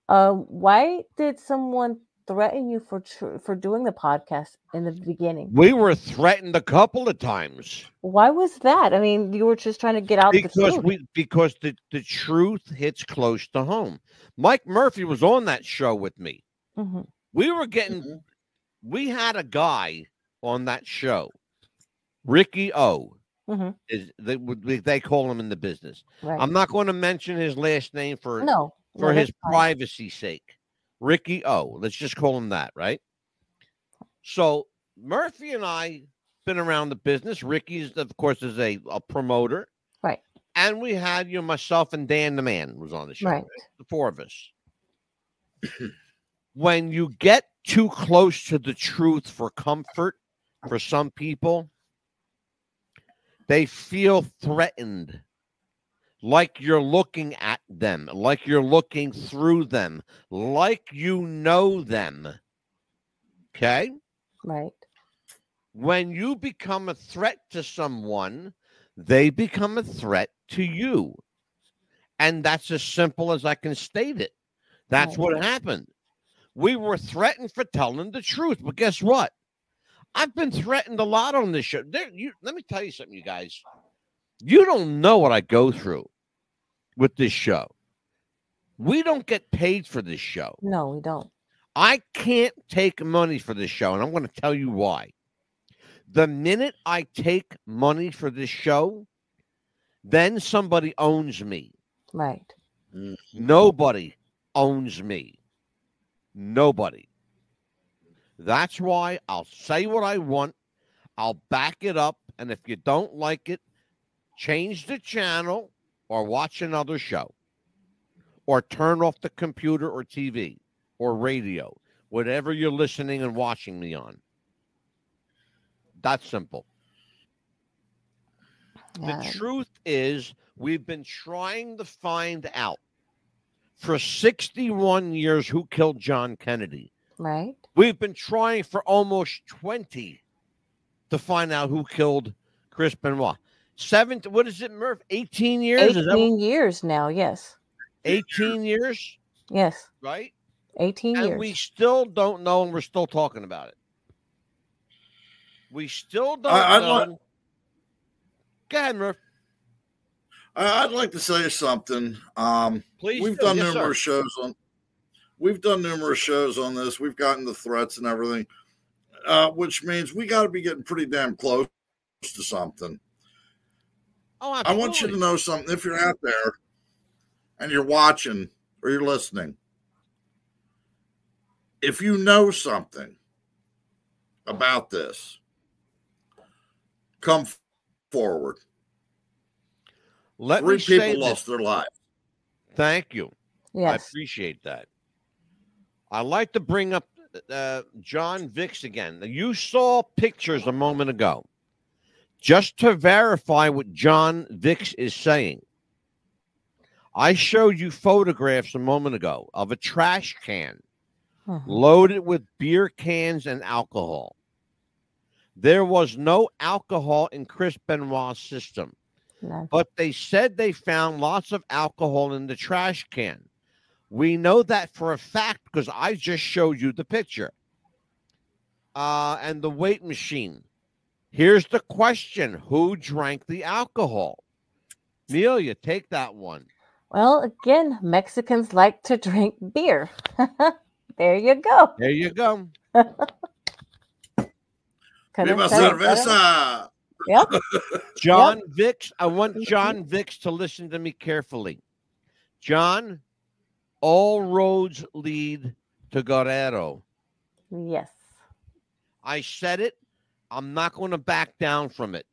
why did someone threaten you for doing the podcast in the beginning? We were threatened a couple of times. Why was that? I mean, you were just trying to get out because the truth hits close to home. Mike Murphy was on that show with me. Mm-hmm. We were getting, we had a guy on that show, Ricky O. Mm-hmm. They call him in the business. Right. I'm not going to mention his last name for his privacy's sake. Ricky O. Let's just call him that, right? So Murphy and I been around the business. Ricky's, of course, is a promoter. Right. And we had myself and Dan the Man was on the show. Right. The four of us. When you get too close to the truth for comfort, for some people, they feel threatened. Like you're looking at them, like you're looking through them, like you know them. Okay? Right. When you become a threat to someone, they become a threat to you. And that's as simple as I can state it. That's what happened. We were threatened for telling the truth. But guess what? I've been threatened a lot on this show. Let me tell you something, you guys. You don't know what I go through with this show. We don't get paid for this show. No, we don't. I can't take money for this show, and I'm going to tell you why. The minute I take money for this show, then somebody owns me. Right. Nobody owns me. Nobody. That's why I'll say what I want. I'll back it up. And if you don't like it, change the channel or watch another show or turn off the computer or TV or radio, whatever you're listening and watching me on. That's simple. The truth is, we've been trying to find out for 61 years who killed John Kennedy. Right. We've been trying for almost 20 to find out who killed Chris Benoit. What is it, Murph? 18 years? 18 years now, yes. 18 years? Yes. Right? 18 years. And we still don't know, and we're still talking about it. We still don't know. Go ahead, Murph. I'd like to say something. Please. We've done numerous shows on. We've done numerous shows on this. We've gotten the threats and everything, which means we got to be getting pretty damn close to something. Oh, absolutely. I want you to know something. If you're out there and you're watching or you're listening, if you know something about this, come forward. Let 3 me say people lost their lives. Thank you. Yes. I appreciate that. I like to bring up John Vicks again. You saw pictures a moment ago. Just to verify what John Vicks is saying, I showed you photographs a moment ago of a trash can loaded with beer cans and alcohol. There was no alcohol in Chris Benoit's system. No. But they said they found lots of alcohol in the trash can. We know that for a fact because I just showed you the picture. And the weight machine. Here's the question. Who drank the alcohol? Amelia, take that one. Well, again, Mexicans like to drink beer. There you go. There you go. Viva cerveza. Yep. John Vicks, I want John Vicks to listen to me carefully. John, all roads lead to Guerrero. Yes. I said it. I'm not going to back down from it.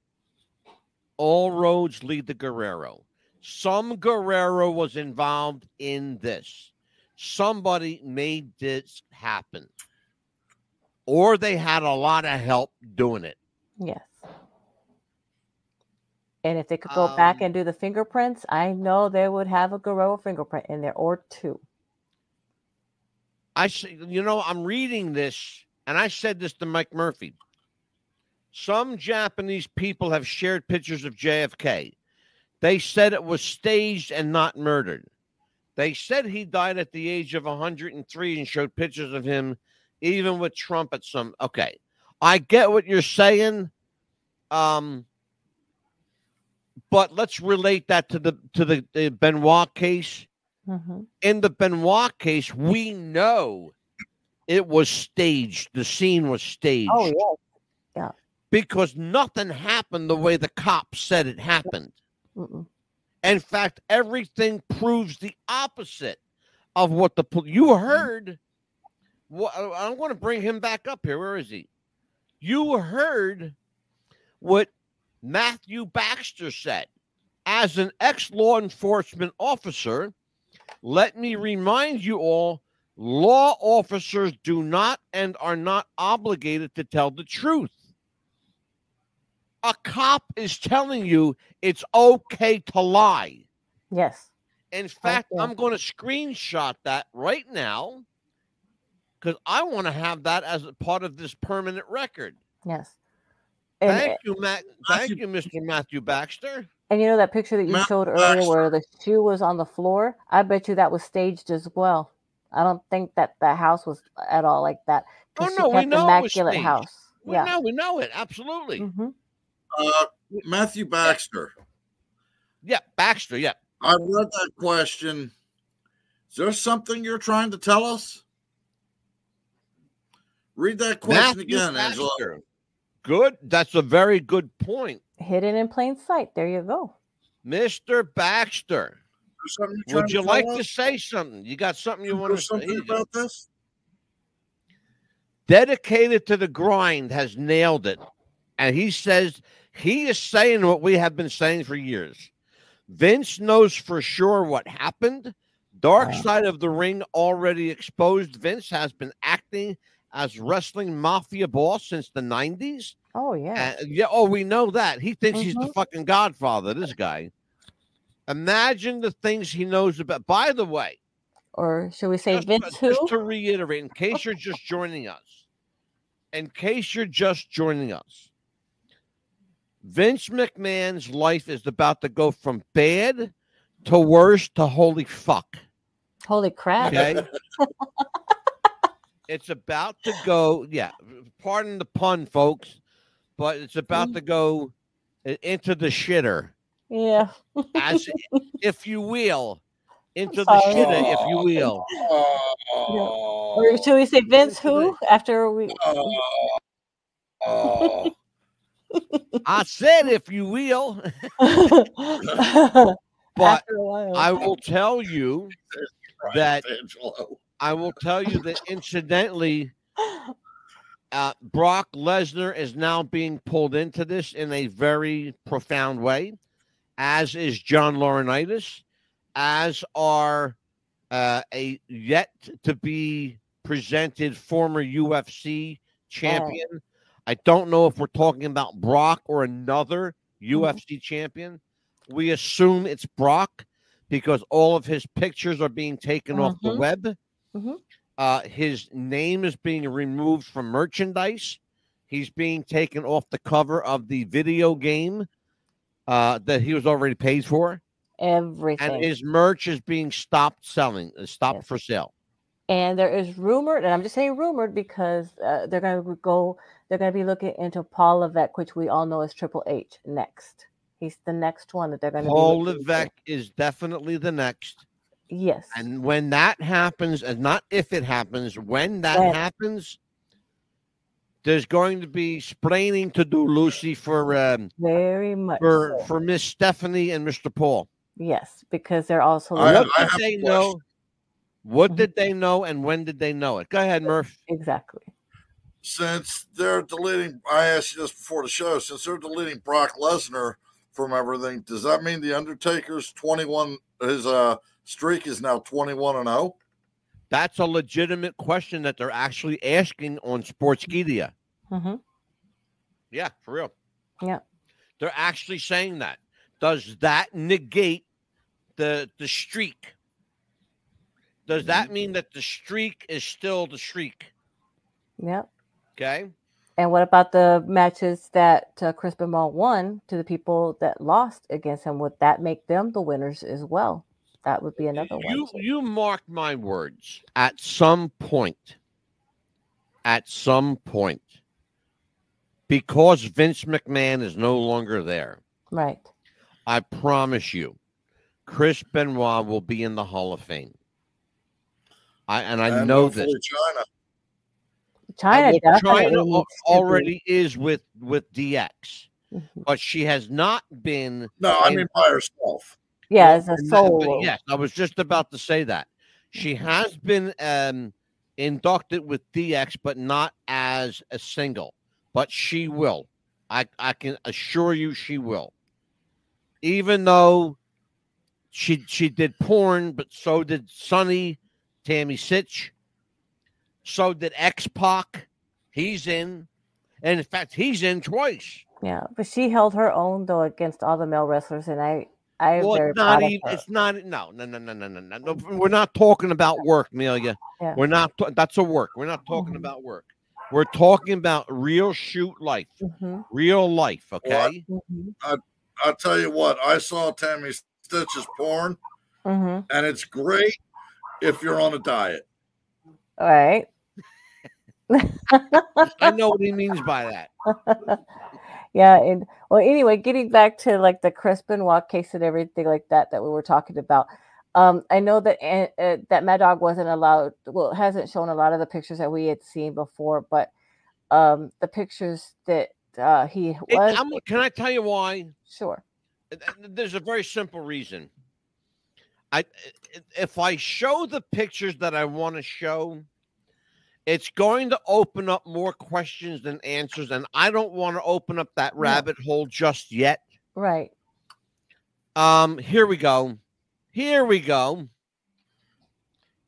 All roads lead to Guerrero. Some Guerrero was involved in this. Somebody made this happen. Or they had a lot of help doing it. Yes. And if they could go back and do the fingerprints, I know they would have a Guerrero fingerprint in there or two. I'm reading this, and I said this to Mike Murphy. Some Japanese people have shared pictures of JFK. They said it was staged and not murdered. They said he died at the age of 103 and showed pictures of him, even with Trump at some. Okay, I get what you're saying. But let's relate that to the Benoit case. Mm-hmm. In the Benoit case, we know it was staged. The scene was staged. Oh, yeah. Yeah. Because nothing happened the way the cops said it happened. Mm-mm. In fact, everything proves the opposite of what you heard. I'm going to bring him back up here. Where is he? You heard what Matthew Baxter said. As an ex-law enforcement officer, let me remind you all, law officers do not and are not obligated to tell the truth. A cop is telling you it's okay to lie. Yes. In fact, I'm going to screenshot that right now because I want to have that as a part of this permanent record. Yes. Thank you, Matt. Thank you, Mr. Matthew Baxter. And you know that picture that you showed earlier where the shoe was on the floor? I bet you that was staged as well. I don't think that the house was at all like that. Oh, no, we know immaculate it was house. We know it. Absolutely. Mm-hmm. Matthew Baxter. Yeah, Baxter, yeah. I read that question. Is there something you're trying to tell us? Read that question again, Angela. Good. That's a very good point. Hidden in plain sight. There you go. Mr. Baxter, would you like to say something? You got something you want to say about this? Dedicated to the Grind has nailed it. And he says he is saying what we have been saying for years. Vince knows for sure what happened. Dark Side of the Ring already exposed. Vince has been acting as wrestling mafia boss since the 90s. Oh, yeah. We know that. He thinks he's the fucking godfather, this guy. Imagine the things he knows about. By the way. Or should we say Vince who? Just to reiterate, in case you're just joining us. Vince McMahon's life is about to go from bad to worse to holy fuck. Holy crap. Okay? It's about to go, pardon the pun, folks, but it's about to go into the shitter. Yeah. As if you will. Into the shitter, if you will. Or should we say Vince who? After we... I said, if you will. But I will tell you that incidentally, Brock Lesnar is now being pulled into this in a very profound way, as is John Laurinaitis, as are a yet to be presented former UFC champion. I don't know if we're talking about Brock or another UFC champion. We assume it's Brock because all of his pictures are being taken off the web. His name is being removed from merchandise. He's being taken off the cover of the video game that he was already paid for. Everything. And his merch is being stopped selling, stopped for sale. And there is rumored, and I'm just saying rumored because they're going to be looking into Paul Levesque, which we all know is Triple H next. He's the next one that they're going to Paul Levesque is definitely the next. Yes. And when that happens, and not if it happens, when that happens, there's going to be splaining to do, Lucy, for very much for Miss Stephanie and Mr. Paul. Yes, because they're also what did they know? What did they know, and when did they know it? Go ahead, Murph. Exactly. Since they're deleting, I asked you this before the show. Since they're deleting Brock Lesnar from everything, does that mean the Undertaker's 21? His streak is now 21-0. That's a legitimate question that they're actually asking on Sportskeeda. Yeah, for real. Yeah, they're actually saying that. Does that negate the streak? Does that mean that the streak is still the streak? Yep. Okay. And what about the matches that Chris Benoit won to the people that lost against him? Would that make them the winners as well? That would be another one. You mark my words. At some point, because Vince McMahon is no longer there. Right. I promise you, Chris Benoit will be in the Hall of Fame. I know this. China already is with DX, but she has not been. No, I mean by herself. Yeah, as a solo. Yes, I was just about to say that. She has been inducted with DX, but not as a single. but she will. I can assure you she will. Even though she did porn, but so did Sonny, Tammy Sitch. So did X-Pac. He's in. And in fact, he's in twice. Yeah, but she held her own though against all the male wrestlers, and I well, very not even. It's not. No. We're not talking about work, Amelia. Yeah. We're not. That's a work. We're not talking about work. We're talking about real shoot life, real life. Okay. I'll tell you what. I saw Tammy Stitch's porn, and it's great if you're on a diet. All right. I know what he means by that. Yeah, and well, anyway, getting back to like the Chris Benoit case and everything like that we were talking about. I know that that Mad Dog wasn't allowed. Well, it hasn't shown a lot of the pictures that we had seen before, but the pictures that he was. Can I tell you why? Sure. There's a very simple reason. If I show the pictures that I want to show, it's going to open up more questions than answers, and I don't want to open up that rabbit hole just yet. Right. Here we go.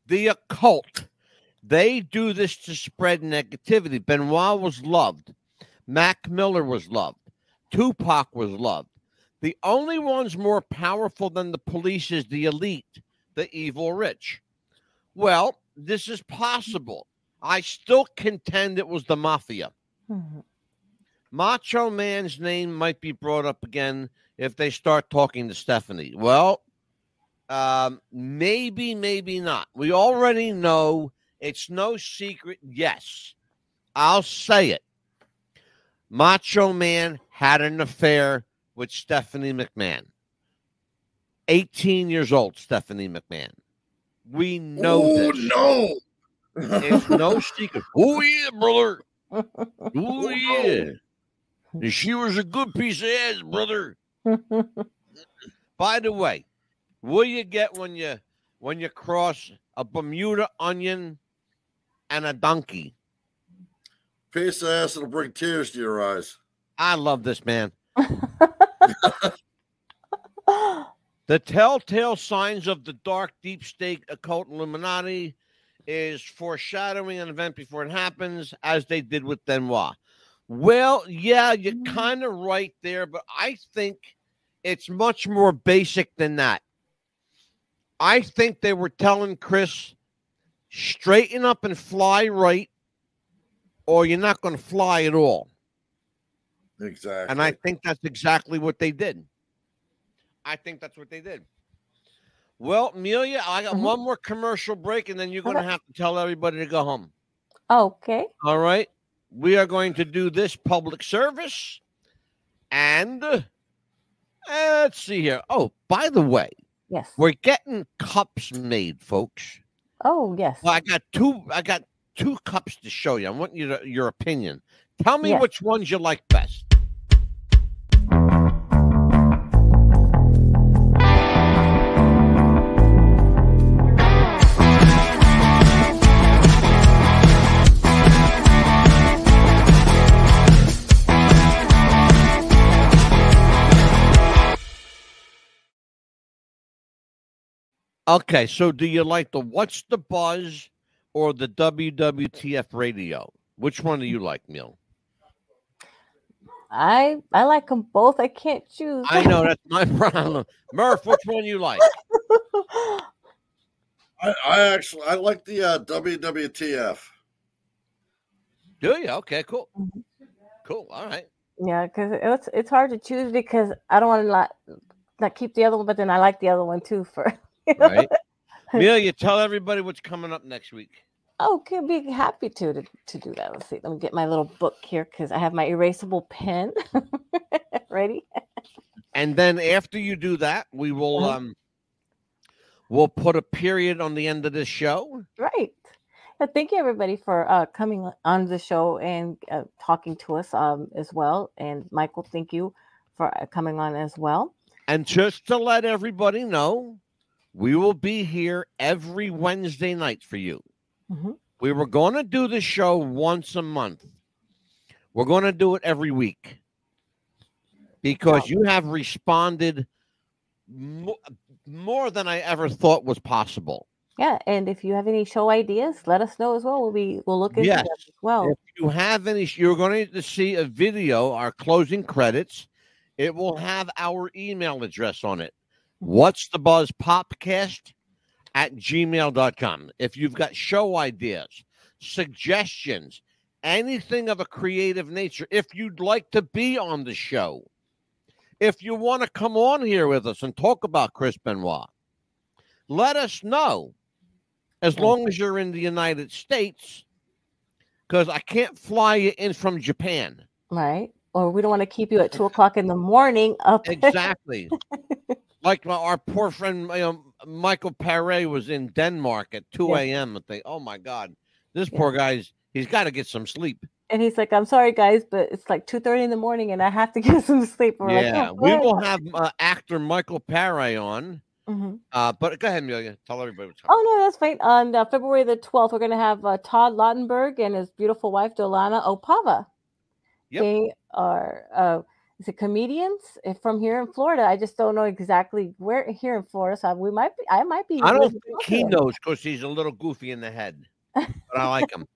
The occult. They do this to spread negativity. Benoit was loved. Mac Miller was loved. Tupac was loved. The only ones more powerful than the police is the elite, the evil rich. Well, this is possible. I still contend it was the mafia. Macho Man's name might be brought up again if they start talking to Stephanie. Well, maybe not. We already know it's no secret. Yes, I'll say it. Macho Man had an affair with Stephanie McMahon. 18 years old, Stephanie McMahon. We know this. No. It's no secret. Oh, yeah, brother. Oh, yeah. And she was a good piece of ass, brother. By the way, what do you get when you cross a Bermuda onion and a donkey? Piece of ass that'll bring tears to your eyes. I love this man. The telltale signs of the dark, deep state, occult Illuminati is foreshadowing an event before it happens, as they did with Benoit. Well, yeah, you're kind of right there, but I think it's much more basic than that. I think they were telling Chris, straighten up and fly right, or you're not going to fly at all. Exactly. And I think that's exactly what they did. Well, Amelia, I got one more commercial break, and then you're going to have to tell everybody to go home. Okay. All right. We are going to do this public service. And let's see here. Oh, by the way. Yes. We're getting cups made, folks. Oh, yes. Well, I got two cups to show you. I want your opinion. Tell me which ones you like best. Okay, so do you like the What's the Buzz or the WWTF radio? Which one do you like, Neil? I like them both. I can't choose. I know, that's my problem. Murph, which one you like? I like the WWTF. Do you? Okay, cool. Cool. All right. Yeah, because it's hard to choose because I don't want to not keep the other one, but then I like the other one too. Right. Amelia, tell everybody what's coming up next week. Okay, be happy to do that. Let's see. Let me get my little book here because I have my erasable pen. Ready? And then after you do that, we will we'll put a period on the end of this show. Right. Thank you, everybody, for coming on the show and talking to us as well. And Michael, thank you for coming on as well. And just to let everybody know, we will be here every Wednesday night for you. We were going to do the show once a month. We're going to do it every week because you have responded more than I ever thought was possible. Yeah, and if you have any show ideas, let us know as well. We'll look into them as well. If you have any, you're going to see a video, our closing credits. It will have our email address on it. What's the Buzz Popcast at gmail.com. If you've got show ideas, suggestions, anything of a creative nature, if you'd like to be on the show, if you want to come on here with us and talk about Chris Benoit, let us know. As long as you're in the United States, because I can't fly you in from Japan. Right. Or we don't want to keep you at 2 o'clock in the morning up. Exactly. Like our poor friend Michael Paré was in Denmark at 2 a.m. and think, oh my God, this poor guy's he's got to get some sleep. And he's like, I'm sorry, guys, but it's like 2:30 in the morning and I have to get some sleep. Yeah, we will have actor Michael Paré on. But go ahead, Amelia. Tell everybody what's happening. Oh, no, that's fine. On February the 12th, we're going to have Todd Lautenberg and his beautiful wife, Dolana Opava. Yep. They are comedians from here in Florida. I just don't know exactly where here in Florida. So I might be. I don't think he knows because he's a little goofy in the head. But I like him.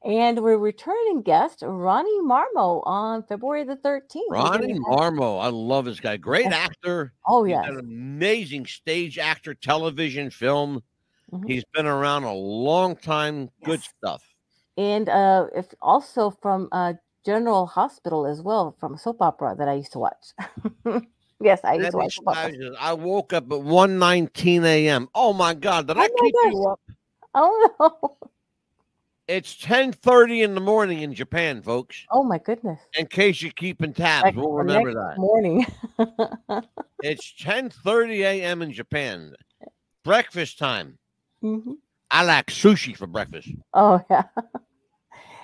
And we're returning guest Ronnie Marmo on February the 13th. Ronnie Marmo. I love this guy. Great actor. Oh, yeah. He's an amazing stage actor, television, film. He's been around a long time. Good stuff. And if also from General Hospital as well, from a soap opera that I used to watch. Yes, I used to watch soap opera. I woke up at 1:19 a.m. Oh, my God. Did I keep you up? Oh, no. It's 10:30 in the morning in Japan, folks. Oh, my goodness. In case you're keeping tabs, we'll remember that. Morning. It's 10:30 a.m. in Japan. Breakfast time. I like sushi for breakfast. Oh, yeah.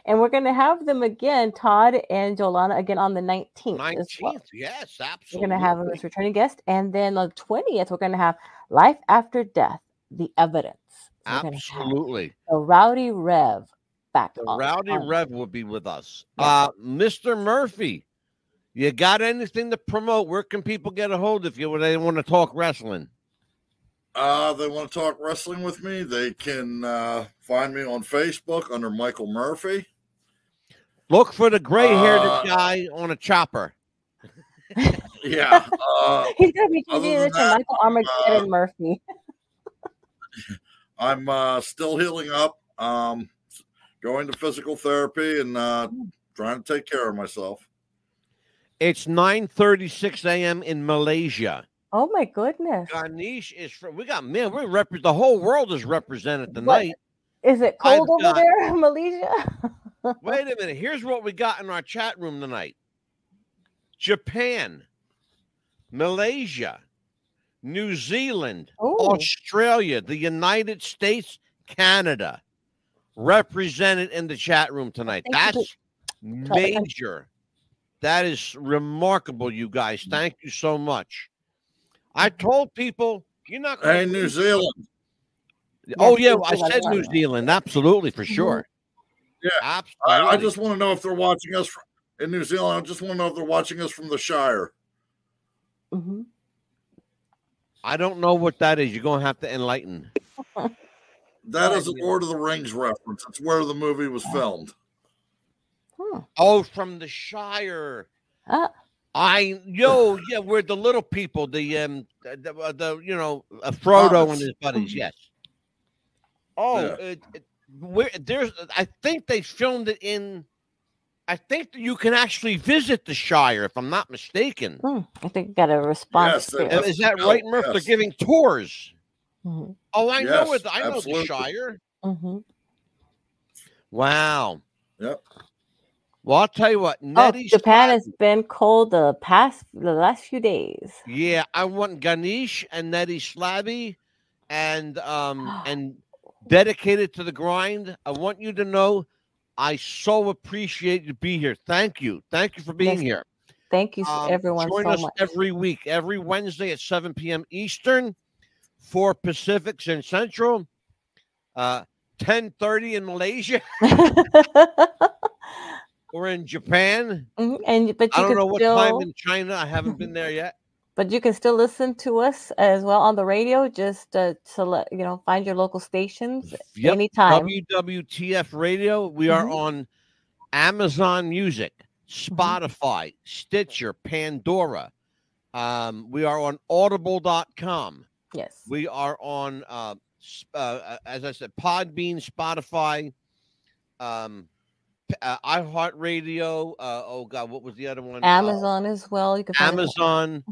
And we're going to have them again, Todd and Jolana, again on the 19th. 19th, yes, absolutely. We're going to have them as returning guest. And then on the 20th, we're going to have Life After Death, The Evidence. So absolutely. The Rowdy Rev back. The Rowdy Rev will be with us. Mr. Murphy, you got anything to promote? Where can people get a hold of you when they want to talk wrestling? They want to talk wrestling with me. They can find me on Facebook under Michael Murphy. Look for the gray-haired guy on a chopper. Yeah. He's going to be changing to Michael Armageddon Murphy. I'm still healing up, going to physical therapy and trying to take care of myself. It's 9:36 a.m. in Malaysia. Oh my goodness! Ganesh is from. The whole world is represented tonight. Is it cold over there in Malaysia? Wait a minute. Here's what we got in our chat room tonight: Japan, Malaysia, New Zealand, Australia, the United States, Canada, represented in the chat room tonight. That's major. That is remarkable, you guys. Thank you so much. I told people you're not going to. Hey, New Zealand. Oh, yeah, I said New Zealand. Absolutely, for sure. Yeah, absolutely. I just want to know if they're watching us in New Zealand. I just want to know if they're watching us from the Shire. I don't know what that is. You're going to have to enlighten. That is a Lord of the Rings reference. It's where the movie was filmed. Oh, from the Shire. We're the little people, Frodo and his buddies. Yes. Oh, yeah. I think they filmed it in. I think that you can actually visit the Shire, if I'm not mistaken. I think you got a response. Yes, is that right, Murph? Yes. They're giving tours. Oh, I know it. I know the Shire. Wow. Yep. Well, I'll tell you what. Japan has been cold the last few days. Yeah, I want Ganesh and Nettie Slabby and dedicated to the grind. I want you to know I so appreciate you being here. Thank you. Thank you for being here. Thank you, everyone. Join us every week, every Wednesday at 7 p.m. Eastern, 4 Pacific and Central, 10:30 in Malaysia. or in Japan. But I don't know what time in China. I haven't been there yet. But you can still listen to us as well on the radio. Just to let find your local stations anytime. WWTF Radio. We are on Amazon Music, Spotify, Stitcher, Pandora. We are on Audible.com. Yes. We are on, as I said, Podbean, Spotify, iHeartRadio. Oh God, what was the other one? Amazon as well. You can find Amazon,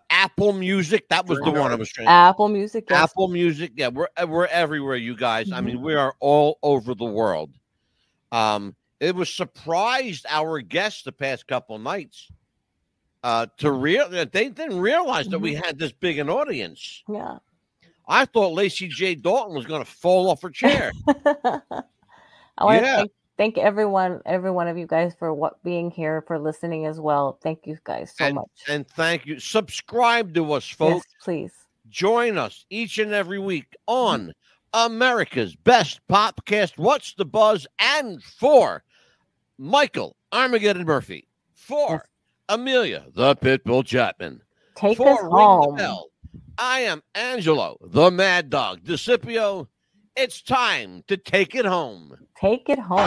Apple Music. That was the one I was trying. Apple Music. Yes. Apple Music. Yeah, we're everywhere, you guys. I mean, we are all over the world. It was surprised our guests the past couple of nights they didn't realize that we had this big an audience. Yeah. I thought Lacey J. Dalton was going to fall off her chair. I want to thank every one of you guys for being here, for listening as well. Thank you guys so much. And thank you. Subscribe to us, folks. Yes, please. Join us each and every week on America's Best Podcast, What's the Buzz, and for Michael Armageddon Murphy, for Amelia the Pitbull Chapman, take us home. I am Angelo the Mad Dog DeCipio. It's time to take it home. Take it home.